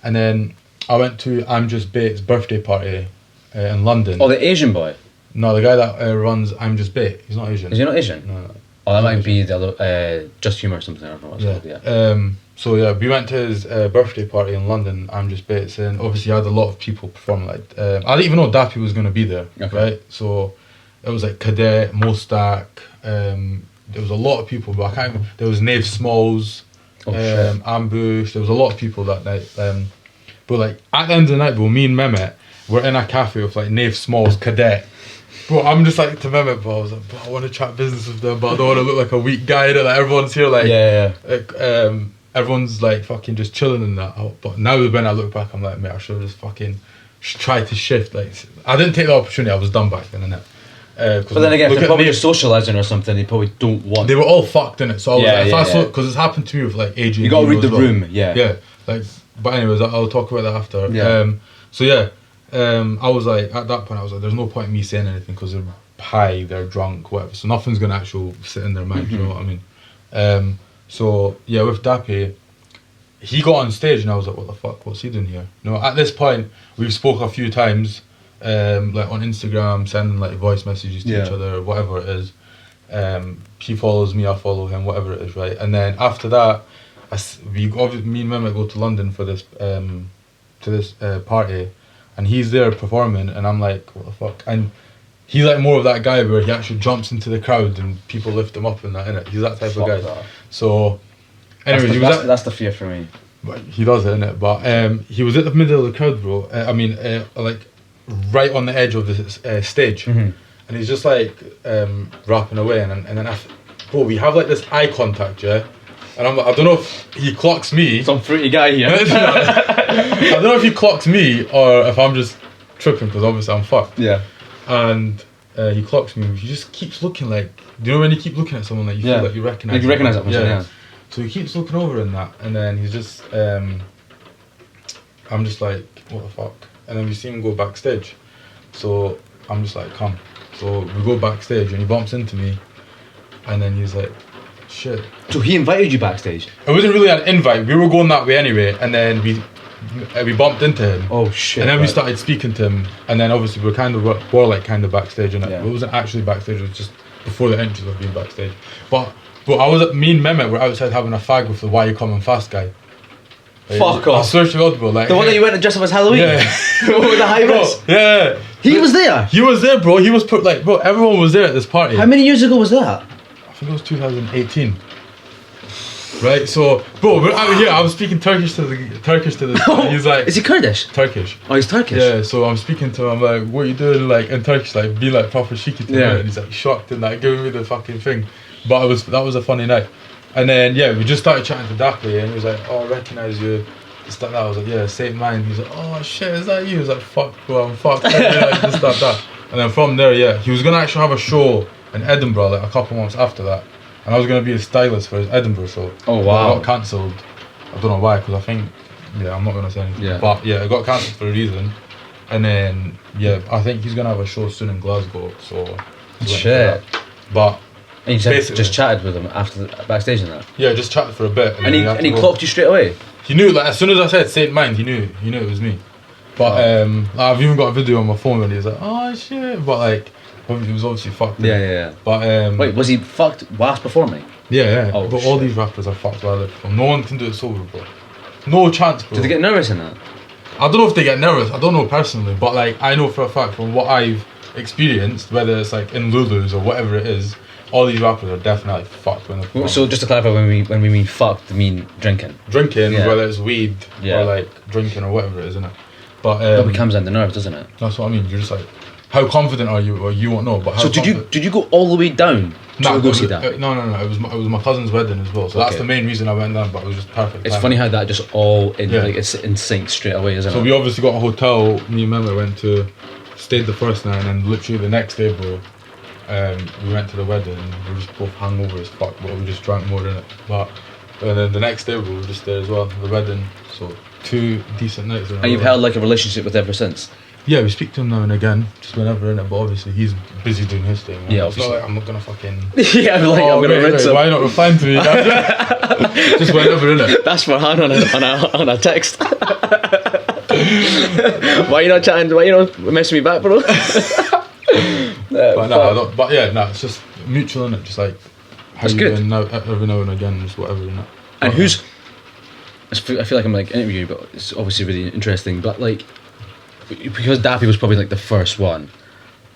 and then I went to I'm Just Bait's birthday party in London. Oh, the Asian boy. No, the guy that runs I'm Just Bait. He's not Asian. Is he not Asian? No. Oh, that might be the other, Just Humour or something. I don't know what it's called. Yeah. So yeah, we went to his birthday party in London. I'm Just Bates, and obviously had a lot of people perform. Like I didn't even know Dappy was gonna be there, Okay. right? So it was like Cadet, Mostak. There was a lot of people, but I can't. There was Nave Smalls, Oh, shit. Ambush. There was a lot of people that night. But like at the end of the night, bro, me and Mehmet were in a cafe with like Nave Smalls, Cadet. Bro, I'm just like to Mehmet, bro. I was like, bro, I want to chat business with them, but I don't want to look like a weak guy. Like everyone's here, like everyone's like fucking just chilling in that. But now when I look back, I'm like, mate, I should have just fucking tried to shift. Like I didn't take the opportunity. I was done back then, innit? But then again, if look they're at probably Nave- just socialising or something, they probably don't want. they were all fucked in it. So I was Yeah, like, if yeah, I saw, yeah. because it's happened to me with like Adrian. You gotta Nero read as the well. room, yeah. Yeah, like, but anyways, I'll talk about that after. Yeah. So yeah, I was like, at that point, I was like, there's no point in me saying anything because they're high, they're drunk, whatever. So nothing's gonna actually sit in their mind. You know what I mean? So yeah, with Dappy, he got on stage and I was like, what the fuck? What's he doing here? You know, at this point, we've spoke a few times, like on Instagram, sending like voice messages to each other, whatever it is. He follows me, I follow him, whatever it is, right? And then after that, me and Mehmet go to London for this party, and he's there performing, and I'm like, what the fuck? And he's like more of that guy where he actually jumps into the crowd and people lift him up and that, innit? He's that type of guy. That. So, anyway, that's the fear for me. But he does it, innit? But he was at the middle of the crowd, bro. Like right on the edge of the stage, and he's just like rapping away, and then bro, we have like this eye contact, yeah. And I'm like, I don't know if he clocks me. Some fruity guy here. I don't know if he clocks me or if I'm just tripping because obviously I'm fucked. Yeah. And he clocks me. He just keeps looking like. Do you know when you keep looking at someone like you feel like you recognise? Like you recognise that person. Yeah. So he keeps looking over in that, and then he's just. I'm just like, what the fuck? And then we see him go backstage. So I'm just like, come. So we go backstage, and he bumps into me, and then he's like, shit. So he invited you backstage? It wasn't really an invite. We were going that way anyway, and then we bumped into him. Oh shit! And then we started speaking to him, and then obviously we were like kind of backstage, and it wasn't actually backstage. It was just before the entrance of being backstage. But me and Mehmet were outside having a fag with the "Why You Coming Fast" guy. Like, Fuck off! I swear to God, bro. Like the one that you went to dress up as Halloween. Yeah. With the high vis. Yeah. He was there. He was there, bro. He was bro. Everyone was there at this party. How many years ago was that? I think it was 2018. Right, so bro, we're out here. I was speaking Turkish to this guy. He's like, is he Kurdish? Turkish. Oh, he's Turkish. Yeah, so I'm speaking to him. I'm like, what are you doing? Like in Turkish, like be like proper cheeky to me. And he's like shocked and like giving me the fucking thing. But that was a funny night. And then we just started chatting to Dappy, and he was like, oh, I recognise you. Just like that. I was like, yeah, same mind. He's like, oh shit, is that you? He was like, fuck, bro, I'm fucked. Like, just like that. And then from there, he was gonna actually have a show in Edinburgh like a couple months after that. And I was going to be a stylist for his Edinburgh show. Oh, wow. It got cancelled. I don't know why, because I think, I'm not going to say anything. Yeah. But it got cancelled for a reason. And then, I think he's going to have a show soon in Glasgow. So, shit. But, and you just chatted with him after backstage and that? Yeah, just chatted for a bit. And he clocked you straight away? He knew, like, as soon as I said Saint Mind, he knew it was me. But, I've even got a video on my phone when he was like, oh shit. But, like, he was obviously fucked. Yeah. But wait, was he fucked whilst performing? Yeah. Oh, but all these rappers are fucked while they perform. No one can do it sober, bro. No chance, bro. Do they get nervous in that? I don't know if they get nervous. I don't know personally, but like I know for a fact from what I've experienced, whether it's like in Lulu's or whatever it is, all these rappers are definitely fucked when they perform. So just to clarify, when we mean fucked, we mean drinking. Drinking, whether it's weed or like drinking or whatever it is, isn't it? But that becomes down the nerves, doesn't it? That's what I mean. You're just like, how confident are you? Or you won't know. But how did you go all the way down to go see that? No. It was my cousin's wedding as well. So that's the main reason I went down. But it was just perfect. It's funny how that just all it's in sync straight away, isn't it? So we obviously got a hotel. Me and Mehmet stayed the first night, and then literally the next day, bro, we went to the wedding. And we were just both hungover as fuck, but we just drank more in it. But and then the next day, we were just there as well. The wedding. So 2 decent nights. And you've held like a relationship with ever since. Yeah, we speak to him now and again, just whenever in it. But obviously, he's busy doing his thing. Yeah, it's not like I'm not gonna fucking. I'm gonna rinse him. Why not replying to me? Just whenever in it. That's for Han on a text. Why you not chatting? Why you not messing me back, bro? But no, I don't. But it's just mutual in it. Just like how you doing now, every now and again, just whatever in it. And who's? I feel like I'm like interviewing, but it's obviously really interesting. But like, because Dappy was probably like the first one,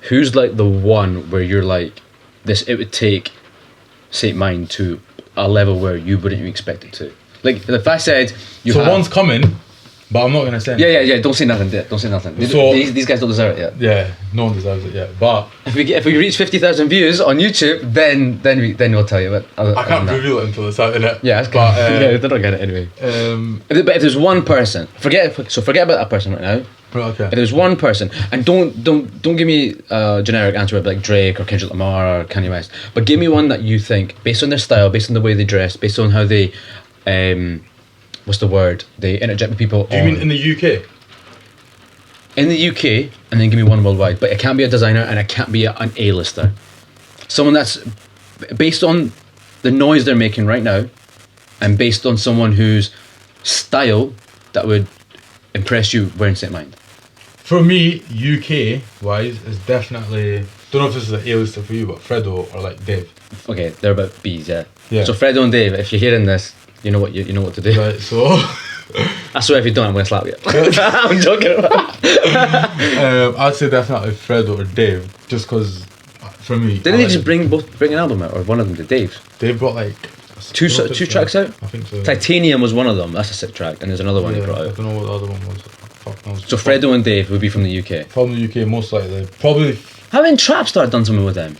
who's like the one where you're like, it would take Saint Mind to a level where you wouldn't even expect it to. Like if I said one's coming, but I'm not gonna say anything. Yeah. Don't say nothing. Don't say nothing. So, these guys don't deserve it yet. Yeah, no one deserves it yet. But if we reach 50,000 views on YouTube, then we'll tell you. But I can't reveal it until it's out, innit? Yeah, they don't get it anyway. But if there's one person, forget about that person right now. Okay. If there's one person, and don't give me a generic answer like Drake or Kendrick Lamar or Kanye West, but give me one that you think, based on their style, based on the way they dress, based on how they, what's the word? They interject with people. Do you mean in the UK? in the UK, and then give me one worldwide. But it can't be a designer, and it can't be an A-lister. Someone that's based on the noise they're making right now, and based on someone whose style that would impress you wearing St. Mind. For me, UK wise, is definitely, don't know if this is an A-lister for you, but Fredo or like Dave. Okay, they're about B's, yeah. Yeah. So Fredo and Dave, if you're hearing this, you know what you know what to do. Right, so I swear if you don't, I'm gonna slap you. I'm joking. I'd say definitely Fredo or Dave, just because for me. Didn't they just bring an album out, or one of them did? Dave's. They brought like two tracks out. I think so. Titanium was one of them. That's a sick track, and there's another one he brought I out. don't know what the other one was. Fuck knows. So Fredo and Dave would be from the UK. From the UK, most likely. Probably. Haven't Trapstar done something with them?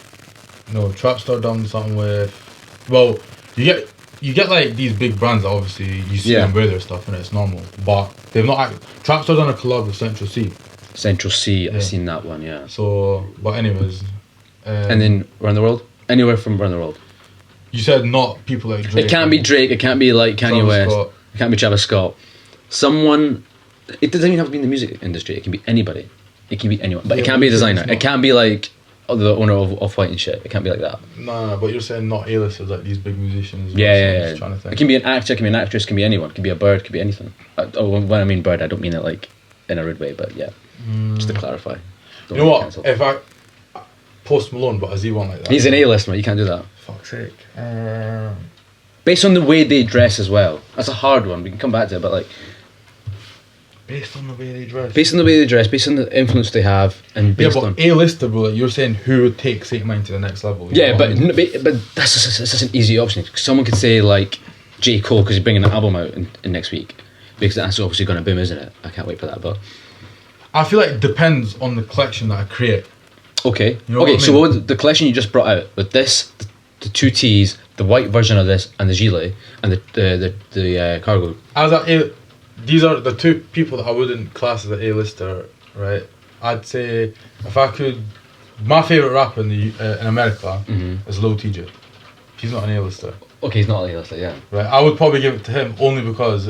No, Trapstar done something with. Well, you get like these big brands that obviously you see them wear their stuff and it's normal, but they've not. Trapstar done a collab with Central C. Central C, I've seen that one, yeah. So, but anyways. And then around the world, anywhere from around the world. You said not people like Drake. It can't be Drake. It can't be like Kanye West. Scott. It can't be Travis Scott. Someone. It doesn't even have to be in the music industry. It can be anybody. It can be anyone. But it can't be a designer. It can't be like the owner of Off-White and shit. It can't be like that. No, but you're saying not A-listers, like these big musicians. Yeah. Trying to think. It can be an actor. It can be an actress. It can be anyone. It can be a bird. It can be anything. When I mean bird, I don't mean it like in a rude way. But yeah, just to clarify. You know what? If I Post Malone, but has he one like that? He's an A-list, man. You can't do that. Fuck's sake. Based on the way they dress as well. That's a hard one. We can come back to it, but like. Based on the way they dress. Based on the way they dress, based on the influence they have, and based on A-lister, bro. Like you're saying, who would take St. Mind to the next level? Yeah, but that's just an easy option. Someone could say like J. Cole because he's bringing an album out in next week, because that's obviously going to boom, isn't it? I can't wait for that. But I feel like it depends on the collection that I create. Okay. You know what I mean? So what the collection you just brought out with this, the two tees, the white version of this, and the gilet, and the cargo. These are the two people that I wouldn't class as an A-lister, right? I'd say if I could, my favorite rapper in America is Lil TJ. He's not an A-lister. Okay, he's not an A-lister, yeah. Right, I would probably give it to him only because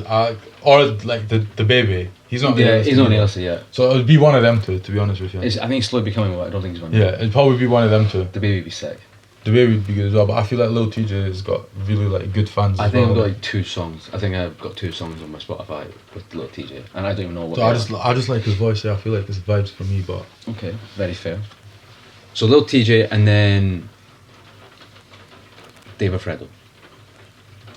or like the baby. He's not. Yeah, he's not an A-lister yet. So it would be one of them two, to be honest with you. I think he's slowly becoming one. I don't think he's one. Yeah, it'd probably be one of them two. The baby would be sick. The baby would be good as well, but I feel like Lil TJ has got really like good fans. I think I've got like 2 songs. I think I've got 2 songs on my Spotify with Lil TJ, and I don't even know what. So I just like his voice. Yeah, I feel like his vibes for me, but okay, very fair. So Lil TJ and then Dave or Fredo.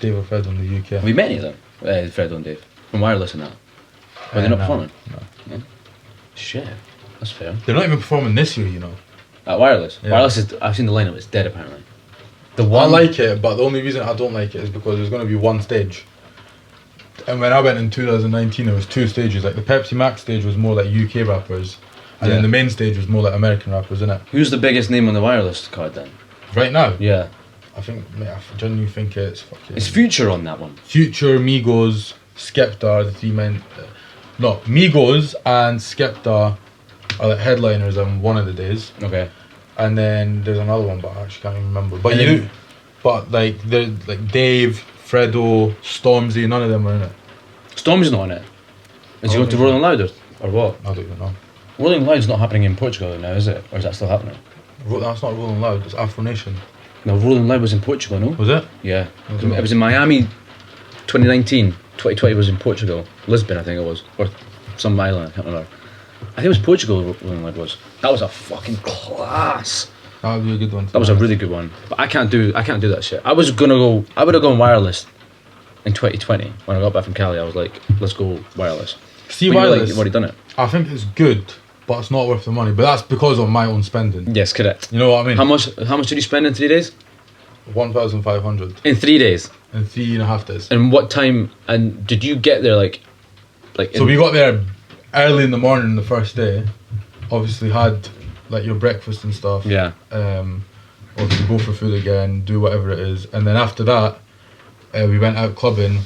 Dave or Fredo in the UK. Have we met any of them? Fredo and Dave from Wireless and that. Were they not performing? No. Yeah. Shit, that's fair. They're not even performing this year, you know. At Wireless. Yeah. Wireless is. I've seen the lineup. It's dead apparently. I like it, but the only reason I don't like it is because there's going to be one stage. And when I went in 2019, there was 2 stages. Like the Pepsi Max stage was more like UK rappers, and then the main stage was more like American rappers, innit? Who's the biggest name on the Wireless card then? Right now, Yeah. I think, mate, I genuinely think it's fucking. It's Future on that one. Future, Migos, Skepta, the 3 men. No, Migos and Skepta are like headliners on one of the days. Okay. And then there's another one, but I actually can't even remember. But but like there's like Dave, Fredo, Stormzy, none of them are in it. Storm's not on it. Is he going to Rolling Loud or what? I don't even know. Rolling Loud's not happening in Portugal now, is it? Or is that still happening? That's not Rolling Loud. It's Afro Nation. No, Rolling Loud was in Portugal, no? Was it? Yeah. I don't know. It was in Miami 2019. 2020 was in Portugal. Lisbon, I think it was. Or some island, I can't remember. I think it was Portugal Rolling Loud was. That was a fucking class. That would be a good one. That was a really good one. But I can't do that shit. I would have gone wireless in 2020. When I got back from Cali, I was like, let's go wireless. See, but wireless. Like, you've already done it. I think it's good, but it's not worth the money. But that's because of my own spending. Yes, correct. You know what I mean? How much did you spend in 3 days? 1,500 In 3 days. in 3.5 days. And what time? And did you get there like? So we got there early in the morning the first day. Obviously had like your breakfast and stuff. Yeah. Obviously go for food again, do whatever it is, and then after that, we went out clubbing,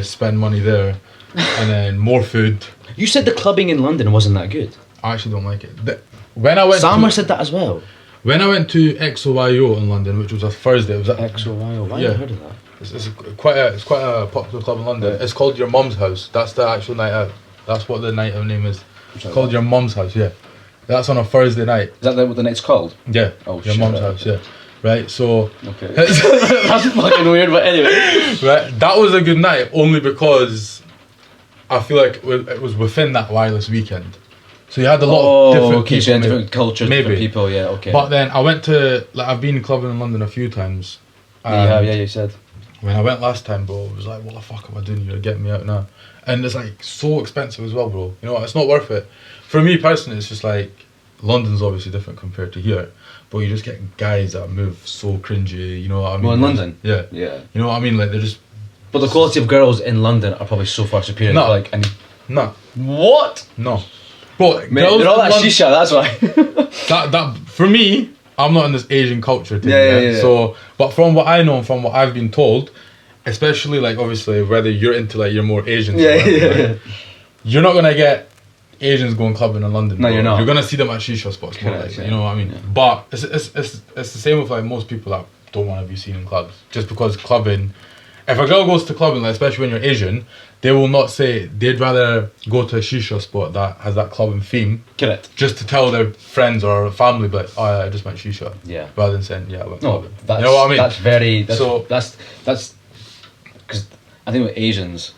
spend money there, and then more food. You said the clubbing in London wasn't that good. I actually don't like it. When I went Samar said that as well. When I went to XOYO in London, which was a Thursday, it was at XOYO. Why have I heard of that? It's quite a popular club in London. It's called Your Mum's House. That's the actual night out. That's what the night out name is. Called Your Mum's House, yeah. That's on a Thursday night. Is that what the night's called? Yeah. Oh, Your shit, Mum's right, House, yeah. Right, so... Okay. That's fucking weird, but anyway. Right, that was a good night, only because I feel like it was within that wireless weekend. So you had a lot of different people. So you had different cultures, maybe. different people, yeah, okay. But then I went to... Like, I've been clubbing in London a few times. Yeah, you said. When I went last time, bro, it was like, what the fuck am I doing here? Get me out now. And it's like so expensive as well, bro. You know what? It's not worth it. For me personally, it's just like London's obviously different compared to here, but you just get guys that move so cringy. You know what I mean? Well, in London, yeah. You know what I mean? Like they're just. But the quality of girls in London are probably so far superior. No. Like No. What? No. But mate, girls you're all that London, shisha. That's why. that for me, I'm not in this Asian culture thing. Yeah. So, but from what I know and from what I've been told, especially like obviously whether you're into like you're more Asian, right, you're not gonna get Asians going clubbing in London. No, you're not. You're gonna see them at shisha spots more like, you know what I mean? Yeah. But it's the same with like most people that don't want to be seen in clubs. Just because clubbing, if a girl goes to clubbing, like especially when you're Asian, they will not say they'd rather go to a shisha spot that has that clubbing theme. Correct. Just to tell their friends or family, but oh yeah, I just went shisha. Yeah. Rather than saying I went clubbing. That's, you know what I mean? That's because I think with Asians,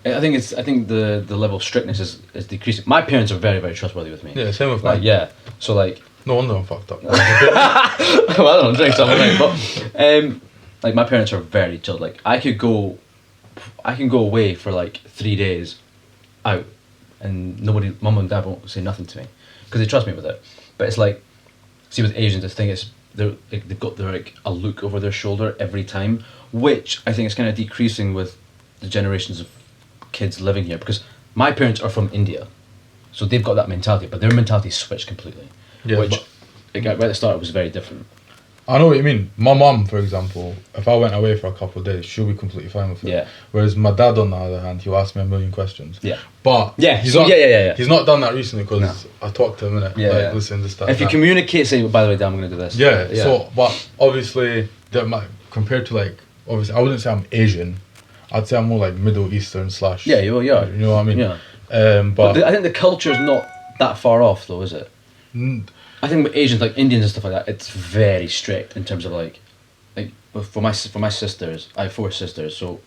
I think the level of strictness is decreasing. My parents are very, very trustworthy with me. Yeah, same with like mine. Yeah, so like. No wonder I'm fucked up. Well, I don't drink something, right? But like my parents are very chilled. Like I can go away for like 3 days, out, and mum and dad won't say nothing to me because they trust me with it. But it's like, see with Asians, I think they've got like a look over their shoulder every time, which I think is kind of decreasing with the generations of kids living here, because my parents are from India, so they've got that mentality, but their mentality switched completely. Yeah, which right at the start was very different. I know what you mean. My mum, for example, if I went away for a couple of days, she'll be completely fine with it. Yeah. Whereas my dad, on the other hand, he'll ask me a million questions. Yeah. But he's not done that recently because I talked to him in it. Yeah. Like, listen, this, that. If you communicate, say, by the way, Dad, I'm going to do this. Yeah. So, but obviously, compared to like, obviously, I wouldn't say I'm Asian. I'd say I'm more like Middle Eastern / Yeah, you are. You know what I mean? Yeah. But I think the culture is not that far off, though, is it? I think with Asians, like Indians and stuff like that, it's very strict in terms of like for my sisters, I have 4 sisters, so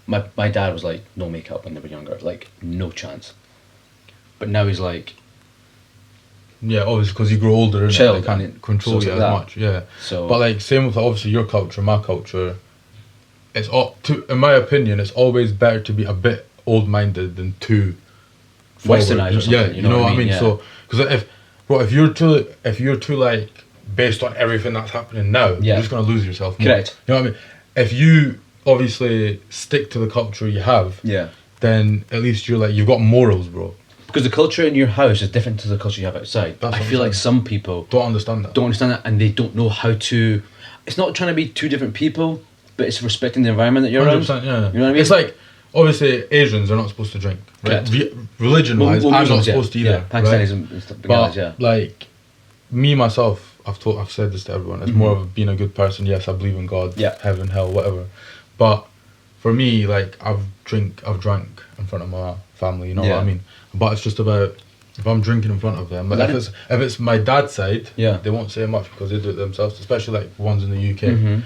my dad was like no makeup when they were younger, like no chance. But now he's like, yeah, obviously because you grow older, chill, they can't control you as much. Yeah. So, but like same with obviously your culture, my culture. It's in my opinion, it's always better to be a bit old-minded than too westernized or something. Yeah, you know what I mean. Yeah. So because if you're too like based on everything that's happening now, you're just gonna lose yourself more. Correct. You know what I mean? If you obviously stick to the culture you have, then at least you've got morals, bro. Because the culture in your house is different to the culture you have outside. I feel like some people don't understand that, and they don't know how to. It's not trying to be 2 different people, but it's respecting the environment that you're in. Yeah. You know what I mean? It's like obviously Asians are not supposed to drink, right? Religion-wise, I'm not supposed to either. Yeah, Pakistanis and stuff. But like me myself, I've said this to everyone. It's more of being a good person. Yes, I believe in God, heaven, hell, whatever. But for me, like I've drank in front of my family. You know what I mean? But it's just about if I'm drinking in front of them. Like if it's my dad's side, they won't say much because they do it themselves. Especially like ones in the UK.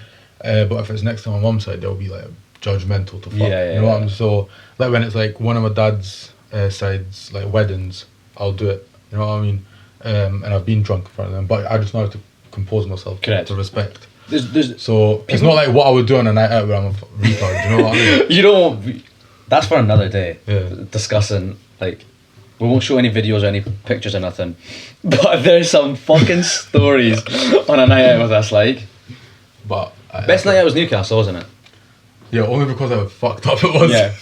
But if it's next to my mum's side, they'll be like judgmental to fuck. You know what I mean? So like when it's like one of my dad's sides, like weddings, I'll do it. You know what I mean? And I've been drunk in front of them, but I just know how to compose myself to respect. So it's not like what I would do on a night out where I'm a retard. You know what I mean? That's for another day. Yeah. Discussing like. We won't show any videos or any pictures or nothing, but there's some fucking stories on a night out with us, like. But best night out was Newcastle, wasn't it? Yeah, only because how fucked up it was. Yeah.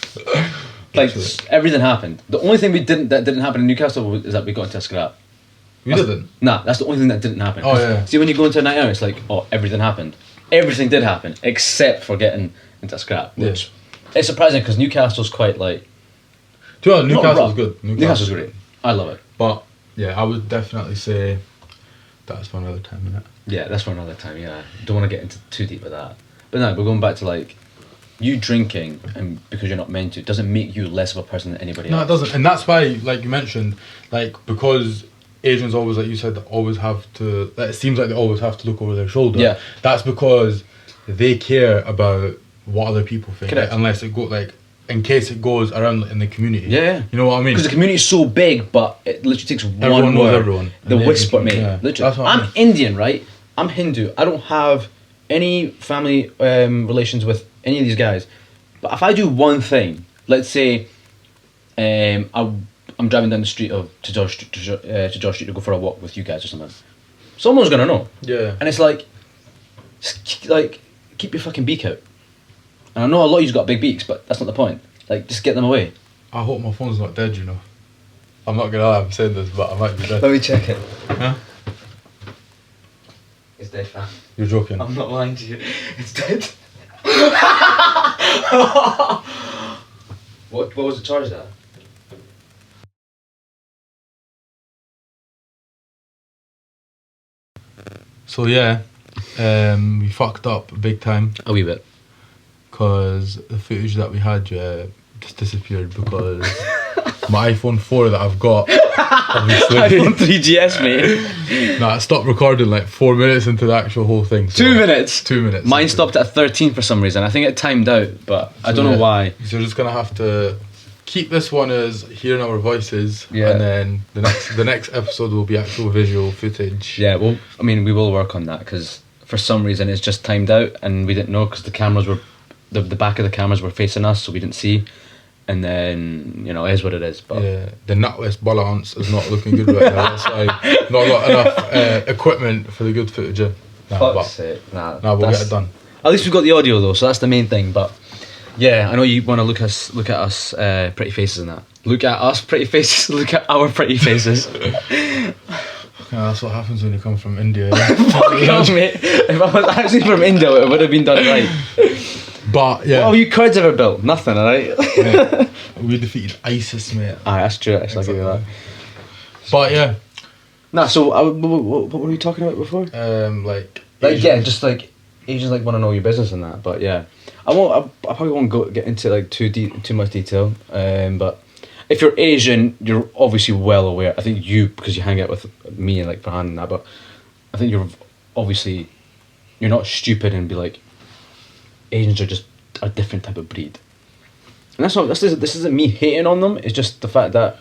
Like everything happened. The only thing that didn't happen in Newcastle is that we got into a scrap. We didn't? Nah, that's the only thing that didn't happen. Oh yeah. See, when you go into a night out, it's like, oh, everything happened. Everything did happen except for getting into a scrap, which it's surprising because Newcastle's quite like. Do you know, Newcastle's good. Newcastle's great. I love it. But yeah, I would definitely say that's for another time, innit? Yeah, that's for another time. Yeah, don't want to get into too deep with that. But no, we're going back to like you drinking and because you're not meant to doesn't make you less of a person than anybody No, else. it doesn't, and that's why, like you mentioned, like because Asians always, like you said, always have to. Like, it seems like they always have to look over their shoulder. Yeah. That's because they care about what other people think, Correct. unless it go like in case it goes around in the community. Yeah. You know what I mean? Because the community is so big, but it literally takes Everyone one knows word. everyone. The And whisper, everything, mate. yeah. Literally. That's what I I'm mean. Indian, right? I'm Hindu. I don't have any family relations with any of these guys. But if I do one thing, let's say I'm driving down the street to George Street to go for a walk with you guys or something, someone's gonna know. Yeah. And it's like keep your fucking beak out. And I know a lot of you's got big beaks, but that's not the point. Like, just get them away. I hope my phone's not dead. You know. I'm not gonna lie. I'm saying this, but I might be dead. Let me check it. Huh? It's dead, fam. You're joking. I'm not lying to you. It's dead. What was it charged at? So yeah, we fucked up big time A wee bit. because the footage that we had just disappeared because my iPhone 4 that I've got, obviously, iPhone 3GS, mate. nah, it stopped recording like 4 minutes into the actual whole thing. So 2 minutes. 2 minutes. Mine stopped at 13 for some reason. I think it timed out, but I don't know yeah. why. So we're just gonna have to keep this one as hearing our voices, Yeah. and then the next episode will be actual visual footage. Yeah, well, I mean, we will work on that because for some reason it's just timed out and we didn't know because the cameras were, the back of the cameras were facing us, so we didn't see. And then, you know, it is what it is. But Yeah, the NatWest balance is not looking good right now. That's why not got enough equipment for the good footage. Nah, fuck's but sake, nah, we'll that's- get it done. At least we've got the audio though, so that's the main thing. But yeah, I know you want to look at us pretty faces and that. Look at us pretty faces. Look at our pretty faces. Yeah, that's what happens when you come from India. Fuck off, mate. If I was actually from India, it would have been done right. But yeah, What have you Kurds ever built? Nothing, alright? yeah, we defeated ISIS, mate. Aye, that's true. Actually, I'll give you that. But yeah, Nah, so what were we talking about before? like Yeah, just like Asians like want to know your business and that. But yeah, I probably won't get into like too much detail. But if you're Asian, you're obviously well aware. I think you, because you hang out with me and like Farhan and that. But I think you're not stupid and be like, Asians are just a different type of breed. And this isn't me hating on them. It's just the fact that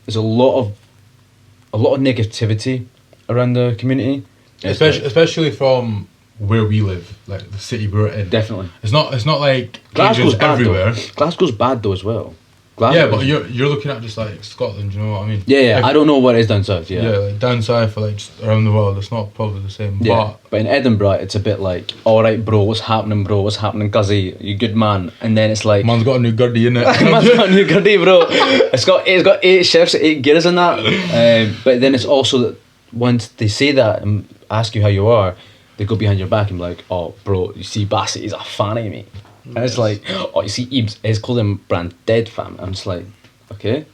there's a lot of negativity around the community. especially from where we live, like the city we're in. Definitely. It's not like Glasgow's Asians bad everywhere. though. Glasgow's bad though as well. Yeah, Glasgow- but you're looking at just like Scotland. You know what I mean? yeah. Like, I don't know what it is down south. Yeah. Yeah, like down south or like just around the world, it's not probably the same. Yeah. But in Edinburgh, it's a bit like, all right, bro, what's happening, bro? What's happening, cuzzy? You good man? And then it's like, But man's got a new gurdie in it. man's got a new gurdie, bro. It's got 8 chefs, 8 gears in that. But then it's also that once they say that and ask you how you are, they go behind your back and be like, oh, bro, you see Bassett, he's a fan of me. And it's like, oh, you see Ebs, his clothing brand dead, fam. I'm just like, okay.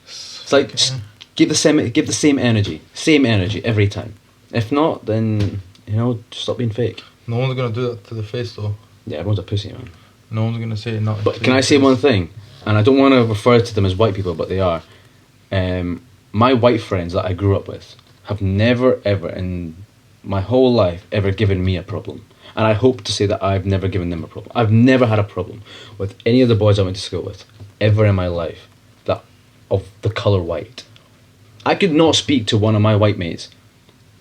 It's like, just give the same energy every time. If not, then, you know, just stop being fake. No one's gonna do that to the face though. Yeah, everyone's a pussy, man. No one's gonna say nothing. But can I say one thing? And I don't want to refer to them as white people, but they are. My white friends that I grew up with have never, ever in my whole life ever given me a problem. And I hope to say that I've never given them a problem. I've never had a problem with any of the boys I went to school with, ever in my life, that of the colour white. I could not speak to one of my white mates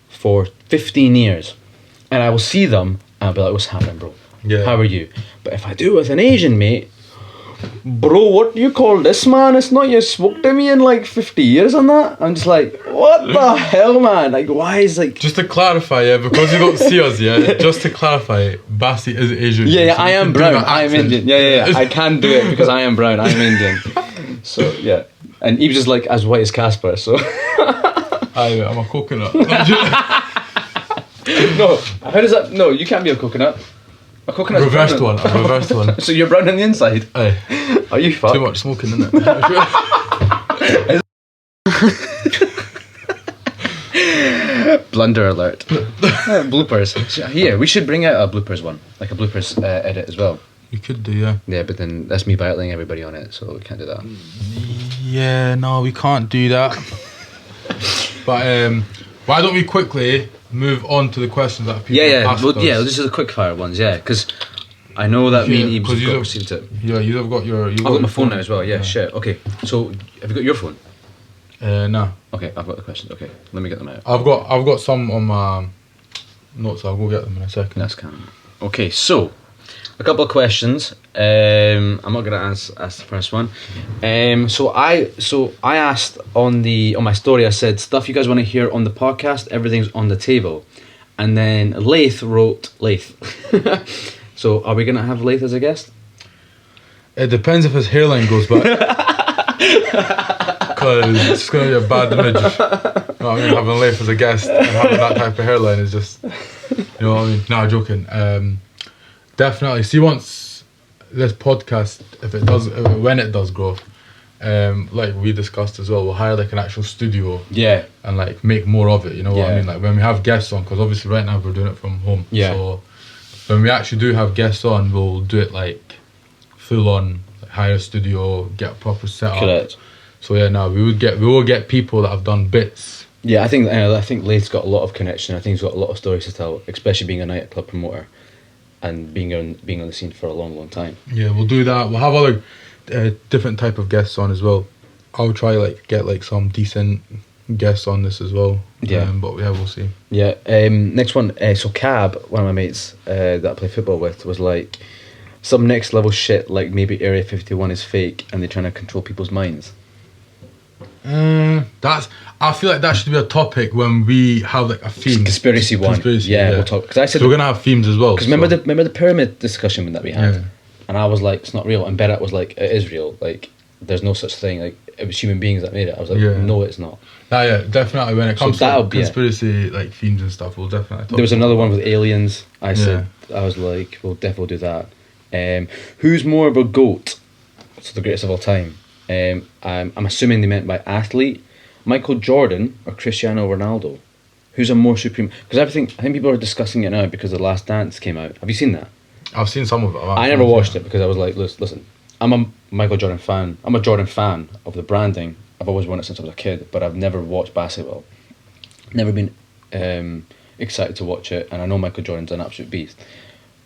for 15 years, and I will see them and I'll be like, what's happening, bro? Yeah. How are you? But if I do it with an Asian mate, bro, what do you call this, man? It's not you spoke to me in like 50 years and that. I'm just like, what the hell, man? Like, why is like... Just to clarify, yeah, because you don't see us, yeah. Just to clarify, Bassi is Asian. Yeah, so I you am can do brown. that I am accent. Indian. Yeah. I can do it because I am brown. I am Indian. So, yeah. And he was just like as white as Casper, so... I'm a coconut. No, how does that... No, you can't be a coconut. A coconut. Reversed one. A reversed one. So you're brown on the inside? Aye. Are you fucked? Too much smoking, isn't it? Blunder alert. Bloopers. Yeah, we should bring out a bloopers one. Like a bloopers edit as well. You could do, yeah. Yeah, but then that's me battling everybody on it, so we can't do that. Yeah, no, we can't do that. But why don't we quickly move on to the questions that people asked us? Yeah, this is the quick fire ones, yeah, because I know that me and Eves have received it. Yeah, you have got your... I've got my phone now as well, yeah, shit. Okay, so have you got your phone? No. Okay, I've got the questions, okay, let me get them out. I've got some on my notes, I'll go get them in a second. That's kind of... Okay, so, a couple of questions. I'm not going to ask the first one. So I asked on my story, I said, stuff you guys want to hear on the podcast, everything's on the table. And then Laith wrote, So are we going to have Laith as a guest? It depends if his hairline goes back. Because it's going to be a bad image. You know what I mean? Having Laith as a guest and having that type of hairline is just... You know what I mean? Nah, joking. Definitely. See, once this podcast, when it does grow, like we discussed as well, we'll hire like an actual studio. Yeah. And like make more of it. You know what I mean? Like when we have guests on, because obviously right now we're doing it from home. Yeah. So when we actually do have guests on, we'll do it like full on, like, hire a studio, get a proper setup. Correct. So yeah, we will get people that have done bits. Yeah, I think Laith's got a lot of connection. I think he's got a lot of stories to tell, especially being a nightclub promoter and being on the scene for a long, long time. Yeah, we'll do that. We'll have other different type of guests on as well. I'll try get like some decent guests on this as well. Yeah, but yeah, we'll see. Yeah. Next one. So Cab, one of my mates that I play football with, was like some next level shit. Like maybe Area 51 is fake and they're trying to control people's minds. I feel like that should be a topic when we have like a theme. Conspiracy one. Yeah, we'll talk. Because I said so we're gonna have themes as well. Because remember the pyramid discussion that we had, and I was like, it's not real, and Berat was like, it is real. Like, there's no such thing. Like, it was human beings that made it. I was like, no, it's not. Yeah, definitely. When it comes to conspiracy like themes and stuff, we'll definitely talk. There was another one with aliens. I said, I was like, we'll definitely do that. Who's more of a GOAT? So the greatest of all time. I'm assuming they meant by athlete, Michael Jordan or Cristiano Ronaldo. Who's a more supreme? Because I think people are discussing it now because The Last Dance came out. Have you seen that? I've seen some of it. I never watched it because I was like, listen, I'm a Michael Jordan fan. I'm a Jordan fan of the branding. I've always wanted it since I was a kid, but I've never watched basketball. Never been excited to watch it, and I know Michael Jordan's an absolute beast.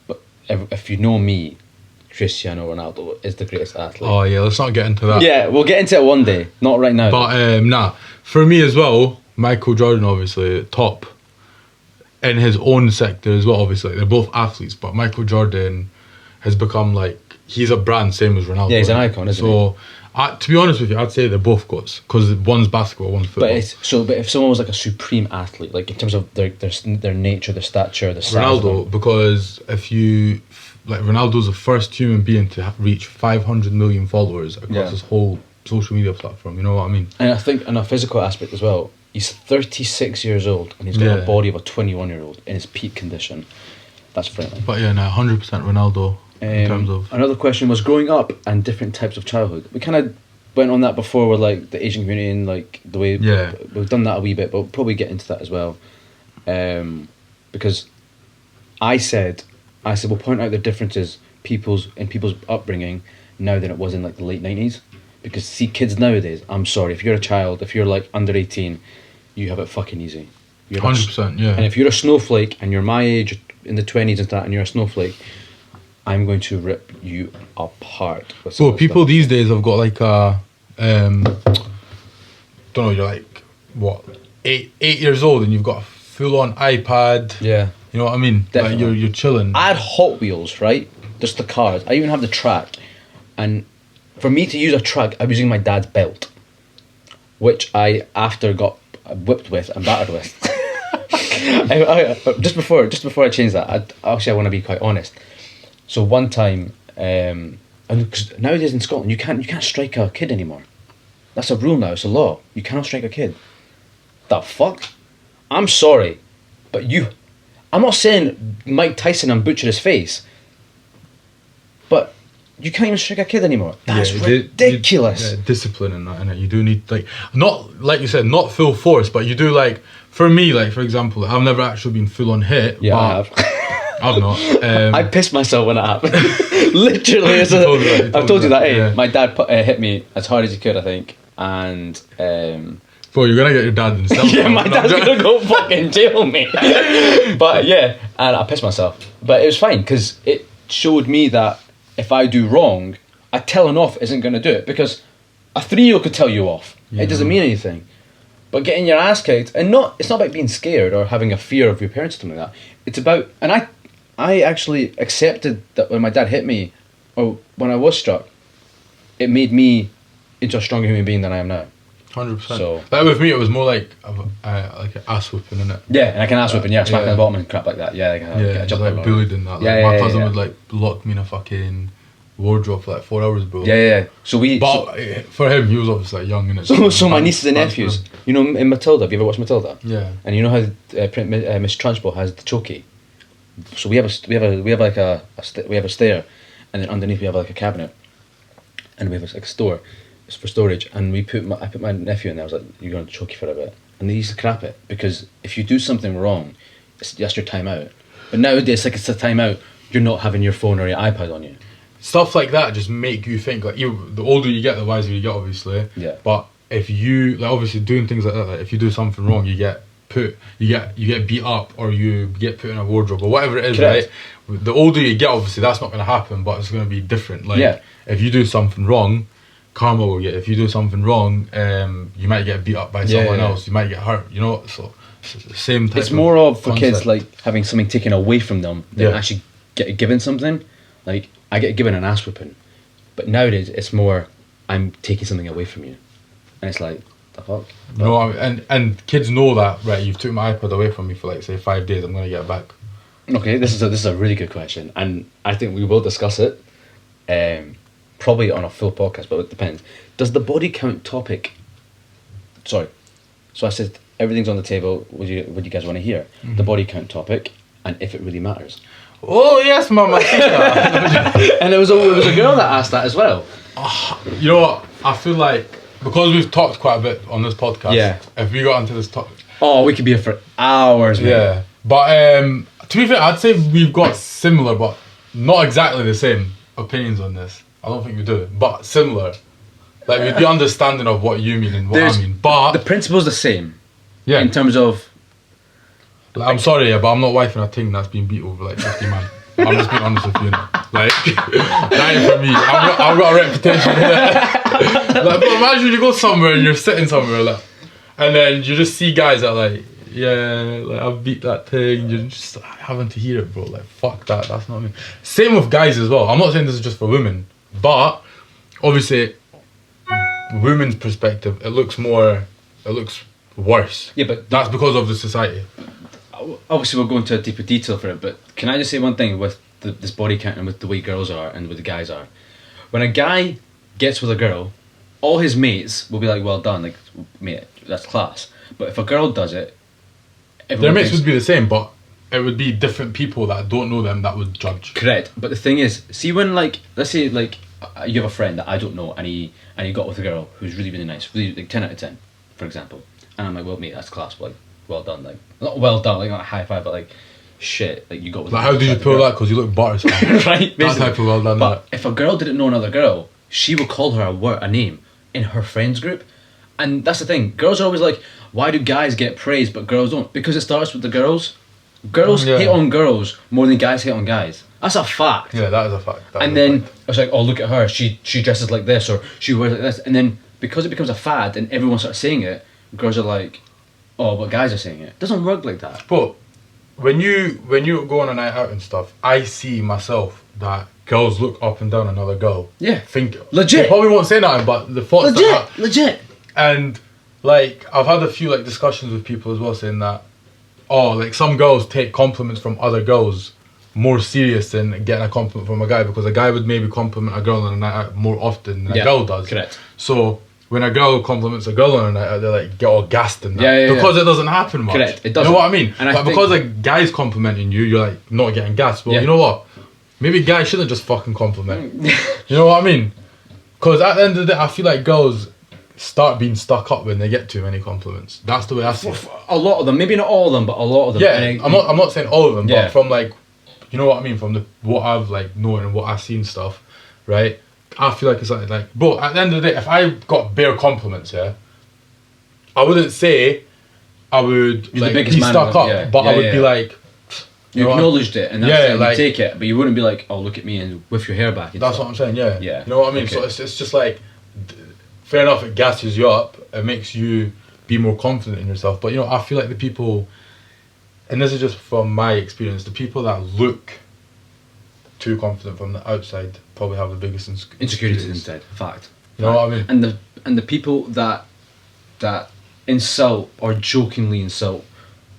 But if you know me, Cristiano Ronaldo is the greatest athlete. Oh yeah, let's not get into that. Yeah, we'll get into it one day, not right now. But for me as well, Michael Jordan obviously top in his own sector as well. Obviously, they're both athletes, but Michael Jordan has become like he's a brand, same as Ronaldo. Yeah, he's an icon, isn't he? So, to be honest with you, I'd say they're both goats because one's basketball, one's football. But if someone was like a supreme athlete, like in terms of their nature, their stature, their size, Ronaldo, because if you like, Ronaldo's the first human being to reach 500 million followers across his whole social media platform. You know what I mean? And I think in a physical aspect as well, he's 36 years old and he's got a body of a 21-year-old in his peak condition. That's frightening. But 100% Ronaldo in terms of... Another question was growing up and different types of childhood. We kind of went on that before with like the Asian community and like the way... We've done that a wee bit, but we'll probably get into that as well. Because I said we'll point out the differences people's upbringing now than it was in like the late 90s. Because see, kids nowadays, I'm sorry, if you're a child, if you're like under 18, you have it fucking easy. 100%, yeah. And if you're a snowflake and you're my age, in the 20s and that, and you're a snowflake, I'm going to rip you apart. So people these days have got like a, don't know, you're like, what, 8 years old and you've got a full-on iPad. Yeah. You know what I mean? Definitely. Like you're chilling. I had Hot Wheels, right? Just the cars. I even have the track. And for me to use a track, I was using my dad's belt, which I after got whipped with and battered with. Just before I change that, I want to be quite honest. So one time, and cause nowadays in Scotland, you can't strike a kid anymore. That's a rule now. It's a law. You cannot strike a kid. The fuck? I'm sorry, but I'm not saying Mike Tyson and butcher his face, but you can't even strike a kid anymore. That's ridiculous. Discipline and that, innit? You do need, like, not, like you said, not full force, but you do, like, for me, like, for example, I've never actually been full on hit. Yeah, but I have. I've not. I pissed myself when it happened. Literally, I've told you that. Yeah. My dad hit me as hard as he could, I think, and. Bro, you're gonna get your dad himself. Yeah, my dad's gonna go fucking jail me. But yeah, and I pissed myself. But it was fine because it showed me that if I do wrong, telling off isn't gonna do it, because a 3-year-old could tell you off. Yeah. It doesn't mean anything. But getting your ass kicked, and it's not about being scared or having a fear of your parents or something like that. It's about, and I actually accepted that when my dad hit me, or when I was struck, it made me into a stronger human being than I am now. 100%. So, but with me, it was more like an ass whooping, innit? Yeah, and like an ass whipping, smack on the bottom and crap like that. Yeah, just like bullied and that. Like, my cousin would like lock me in a fucking wardrobe for like 4 hours, bro. Yeah. So for him, he was obviously like young, innit? So my nieces and nephews, you know, in Matilda, have you ever watched Matilda? Yeah. And you know how Miss Trunchbull has the chokey. So we have a stair, and then underneath we have like a cabinet, and we have like a store. It's for storage, and I put my nephew in there. I was like, "You're going to choke you for a bit," and they used to crap it, because if you do something wrong, it's just your time out. But nowadays, like, it's a time out. You're not having your phone or your iPad on you. Stuff like that just make you think. Like, the older you get, the wiser you get, obviously. Yeah. But if you obviously doing things like that, like if you do something wrong, you get beat up, or you get put in a wardrobe, or whatever it is. Correct. Right? The older you get, obviously that's not going to happen, but it's going to be different. Like, if you do something wrong, karma will get. If you do something wrong, you might get beat up by someone else. You might get hurt. You know, so it's the same type. It's more of for concept. kids, like having something taken away from them than actually get given something. Like, I get given an ass whipping, but nowadays it's more, I'm taking something away from you, and it's like, the fuck. No, and kids know that, right? You've took my iPad away from me for like, say, 5 days. I'm gonna get it back. Okay, this is a really good question, and I think we will discuss it. Probably on a full podcast, but it depends. Does the body count topic? Sorry, so I said everything's on the table. Would you guys want to hear the body count topic, and if it really matters? Oh yes, mama. And it was a girl that asked that as well. You know what? I feel like, because we've talked quite a bit on this podcast. If we got into this topic, we could be here for hours. Man. Yeah, but to be fair, I'd say we've got similar, but not exactly the same opinions on this. I don't think we do, but similar. Like, we'd be understanding of what you mean and what I mean, but the principle's the same. Yeah. In terms of, like, I'm sorry, but I'm not wifing a thing that's been beat over like 50 man. I'm just being honest with you. Like, that ain't for me. I've got a reputation. Like, but imagine you go somewhere and you're sitting somewhere, like, and then you just see guys that like, like, I've beat that thing. You're just having to hear it, bro. Like, fuck that. That's not me. Same with guys as well. I'm not saying this is just for women, but obviously, women's perspective, it looks worse. Yeah, but that's because of the society. Obviously, we'll go into a deeper detail for it, but can I just say one thing with this body count and with the way girls are and with the guys are? When a guy gets with a girl, all his mates will be like, well done, like, mate, that's class. But if a girl does it, their mates would be the same, but it would be different people that don't know them that would judge. Correct. But the thing is, see, when, like, let's say, like, you have a friend that I don't know, and he got with a girl who's really, really nice, really, like, 10 out of 10, for example. And I'm like, well, mate, that's class, like, well done, like, not well done, like, not a high five, but like, shit, like, you got with like, how did you pull that? Because you look butters. Right, basically. That type of well done. But if a girl didn't know another girl, she would call her a name in her friends group. And that's the thing, girls are always like, why do guys get praised but girls don't? Because it starts with the girls. Girls hate on girls more than guys hate on guys. That's a fact. Yeah, that is a fact. And then it's like, oh, look at her, she dresses like this, or she wears like this. And then because it becomes a fad and everyone starts saying it, girls are like, oh, but guys are saying it. It doesn't work like that. But when you go on a night out and stuff, I see myself that girls look up and down another girl. Yeah. Think legit. They probably won't say nothing, but the thoughts legit. And like, I've had a few like discussions with people as well, saying that, oh, like, some girls take compliments from other girls more serious than getting a compliment from a guy, because a guy would maybe compliment a girl on a night out more often than a girl does. Correct. So when a girl compliments a girl on a night out, they like get all gassed and that. Because it doesn't happen much. Correct. It doesn't. You know what I mean? And but because a guy's complimenting you, you're like not getting gassed. Well, you know what? Maybe guys shouldn't just fucking compliment. You know what I mean? Because at the end of the day, I feel like girls start being stuck up when they get too many compliments. That's the way I see it. A lot of them, maybe not all of them, but a lot of them. Yeah, I'm not saying all of them, but from like you know what I mean, from what I've like known and what I've seen stuff, right? I feel like it's like, bro, at the end of the day, if I got bare compliments, yeah, I wouldn't say I would You're like the biggest be man stuck up, yeah, but yeah, I would yeah. be like, You acknowledged it, and that's Yeah, it, like- you take it, but you wouldn't be like, oh, look at me and whiff your hair back. and that's stuff. what I'm saying, yeah. Yeah. You know what I mean? Okay. So it's just like, fair enough, it gasses you up, it makes you be more confident in yourself. But you know, I feel like the people, and this is just from my experience, the people that look too confident from the outside probably have the biggest Insecurities inside. Fact. You know what I mean? And the people that insult or jokingly insult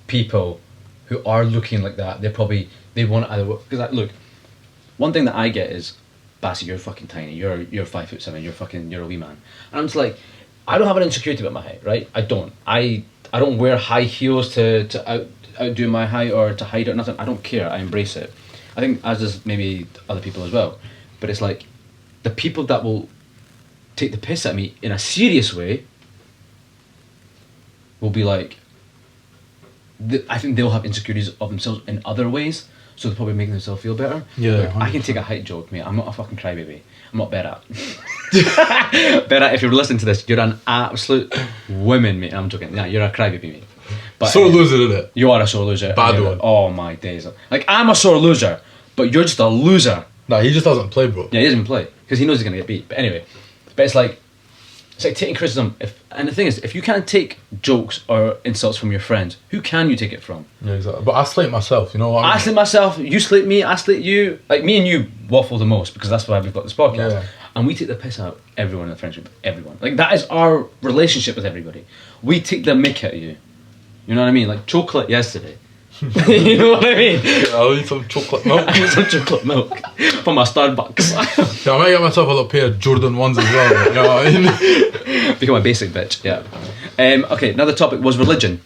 people who are looking like that, they want to either because look, one thing that I get is, Bassy, you're fucking tiny. You're 5'7". You're a wee man. And I'm just like, I don't have an insecurity about my height, right? I don't. I don't wear high heels to outdo my height or to hide it or nothing. I don't care. I embrace it. I think as does maybe other people as well. But it's like the people that will take the piss at me in a serious way will be like, I think they'll have insecurities of themselves in other ways, so they're probably making themselves feel better. Yeah, Like, I can 100%. take a height joke, mate. I'm not a fucking crybaby. I'm not Berat. Berat, if you're listening to this, you're an absolute woman, mate. I'm joking. Yeah, you're a crybaby, mate. But, Sore loser, isn't it? You are a sore loser. Bad And you're one. like, oh my days. Like, I'm a sore loser, but you're just a loser. Nah, he just doesn't play, bro. Yeah, he doesn't play because he knows he's gonna get beat. But anyway, it's like taking criticism. And the thing is, if you can't take jokes or insults from your friends, who can you take it from? Yeah, exactly. But I slate myself, you know what I mean? I slate myself. You slate me. I slate you. Like me and you waffle the most because that's why we've got this podcast. Yeah. And we take the piss out of everyone in the friendship. Everyone. Like that is our relationship with everybody. We take the mick out of you. You know what I mean? Like chocolate yesterday. You know what I mean? I'll eat some chocolate milk. I want some chocolate milk from my Starbucks. Yeah, I might get myself a little pair of Jordan 1s as well. You know what I mean? Become a basic bitch, yeah. Okay, another topic was religion.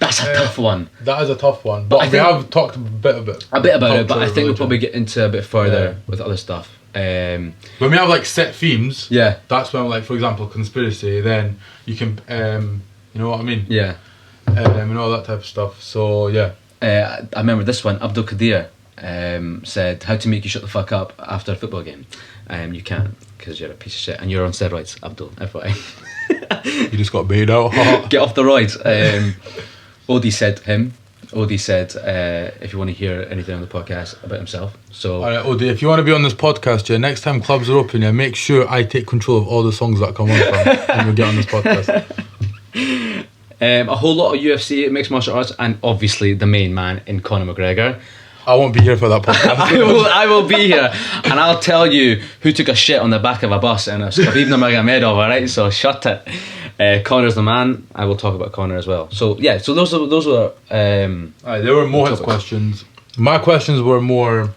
That's a tough one. That is a tough one. But But I we think- have talked a bit about it, But I culture, think we'll religion. probably get into a bit further Yeah. with other stuff. When we have like set themes, Yeah. that's when, like, for example, conspiracy, then you can, you know what I mean? Yeah. And all that type of stuff. So, yeah. I remember this one, Abdul Qadir said, how to make you shut the fuck up after a football game. You can't, because you're a piece of shit and you're on steroids, Abdul, FYI. You just got made out. Get off the roids. Odie said, if you want to hear anything on the podcast about himself. So Alright, Odie, if you want to be on this podcast, yeah, next time clubs are open, yeah, make sure I take control of all the songs that come on from when we get on this podcast. a whole lot of UFC, mixed martial arts, and obviously the main man in Conor McGregor. I won't be here for that podcast. I will be here, and I'll tell you who took a shit on the back of a bus, and it's Khabib Nurmagomedov. Alright, so shut it. Connor's the man. I will talk about Connor as well. So yeah, so those were. Alright, there were Mohit's topics. questions. My questions were more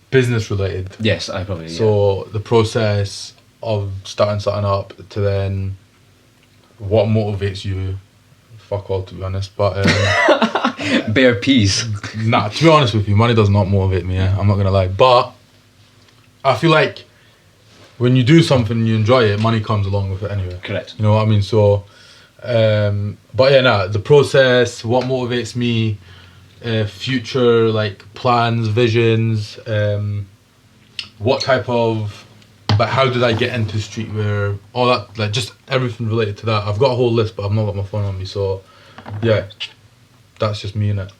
business related. Yes, I probably. So the process of starting something up to then what motivates you. Fuck all, to be honest. But bare peas. nah, to be honest with you, money does not motivate me. Yeah? I'm not gonna lie. But I feel like when you do something and you enjoy it, money comes along with it anyway. Correct. You know what I mean? So, but yeah, nah, the process, what motivates me, future like plans, visions, what type of, like, how did I get into streetwear, all that, like, just everything related to that. I've got a whole list, but I've not got my phone on me, so yeah, that's just me, innit?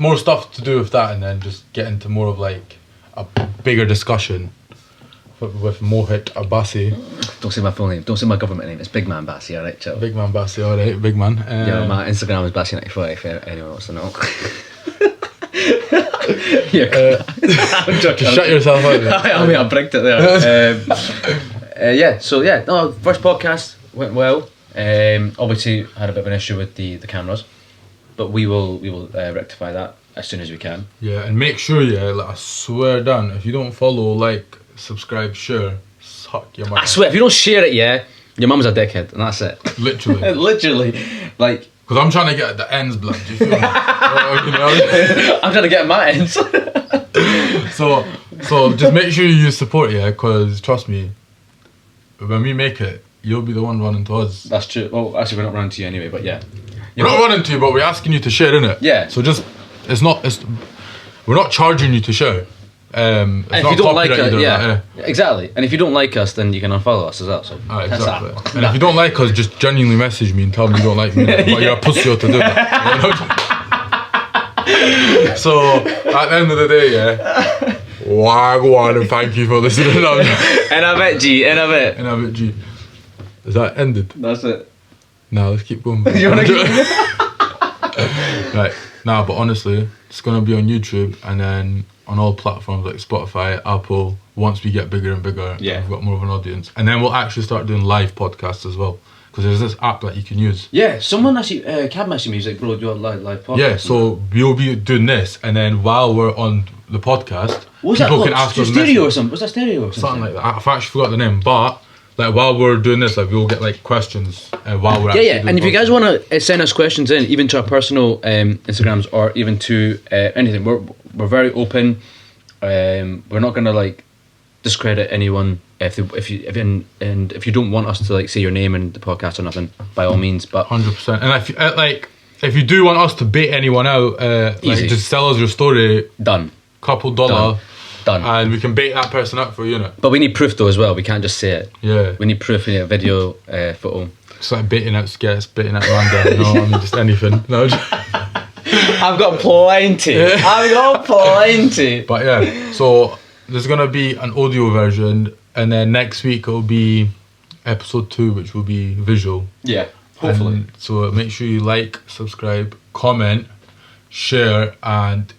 More stuff to do with that, and then just get into more of like a bigger discussion with Mohit Abbasi. Don't say my full name. Don't say my government name. It's Big Man Bassy. Alright, chill. Big man Bassi, alright, big man. Yeah, my Instagram is Bassy94 if anyone wants to know. Yeah, I'm joking. Just shut yourself out there. I mean, I bricked it there. Yeah, so yeah, no, first podcast went well. Obviously, had a bit of an issue with the cameras, but we will rectify that as soon as we can. Yeah, and make sure, yeah, like, I swear down, if you don't follow, like, subscribe, share, suck your mother. I swear, if you don't share it, yeah, your mum's a dickhead, and that's it. Literally. Literally, like. Because I'm trying to get the ends, blood, do you feel me? You know? I'm trying to get my ends. So just make sure you support, yeah, because trust me, when we make it, you'll be the one running to us. That's true. Well, actually, we're not running to you anyway, but yeah. We're not running to you, but we're asking you to share, innit? Yeah. So just, we're not charging you to share. It's And if not you don't like copyright us, either, exactly. And if you don't like us, then you can unfollow us as well. So that's exactly. that. And if you don't like us, just genuinely message me and tell me you don't like me. But you're a pussy to do that. So at the end of the day, yeah. Wagwan, and thank you for listening. And I bet G. Is that ended? That's it. Nah, let's keep going. You wanna keep Right. Nah, but honestly, it's gonna be on YouTube and then on all platforms like Spotify, Apple. Once we get bigger and bigger, Yeah. we've got more of an audience, and then we'll actually start doing live podcasts as well. Because there's this app that you can use. Yeah, someone actually Cab messaged me. He's like, "Bro, do you want live podcast?" Yeah, so we'll be doing this, and then while we're on the podcast, What was that people called? can ask us Stereo or something? Was that stereo or something like that. I've actually forgot the name, but like while we're doing this, like we'll get like questions while we're Yeah. And if you guys want to send us questions in, even to our personal Instagrams or even to anything, we're very open. We're not gonna like discredit anyone if you don't want us to like say your name in the podcast or nothing, by all means. But 100%. And if you do want us to bait anyone out, like just tell us your story. Done. Couple dollar. Done. And we can bait that person up for you, innit? But we need proof though as well. We can't just say it. Yeah. We need proof. We need a video, photo. It's like baiting out skets, baiting out Manda, you know what I mean? Just anything. No, I've got plenty. I've got plenty. But yeah, so there's gonna be an audio version, and then next week it'll be episode 2, which will be visual. Yeah, hopefully. And so make sure you like, subscribe, comment, share, and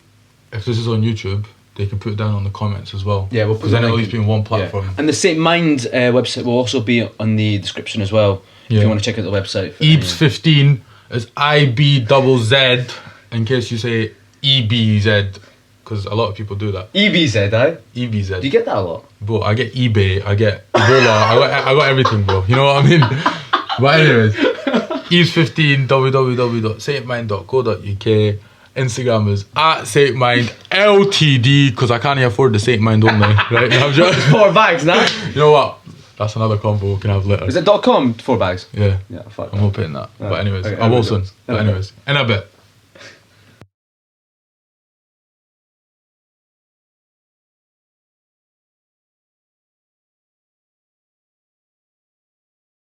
if this is on YouTube, they can put it down on the comments as well. Yeah, we'll because put then the it'll link always be on one platform. Yeah. And the St. Mind website will also be on the description as well. If you want to check out the website. Ebs15 is IBZZ in case you say EBZ, because a lot of people do that. EBZ, eh? EBZ. Do you get that a lot? Bro, I get eBay, I get Ebola, I got everything, bro. You know what I mean? But anyways, Ebs15, www.saintmind.co.uk. Instagram is @SaintMindLTD, because I can't afford the Saint Mind only, right? I'm just, 4 bags now. you know what? That's another combo we can have later. Is it .com 4 bags? Yeah. Yeah, fuck. I'm hoping that. But anyways, Okay, I will everyone soon. does. But anyways, in a bit.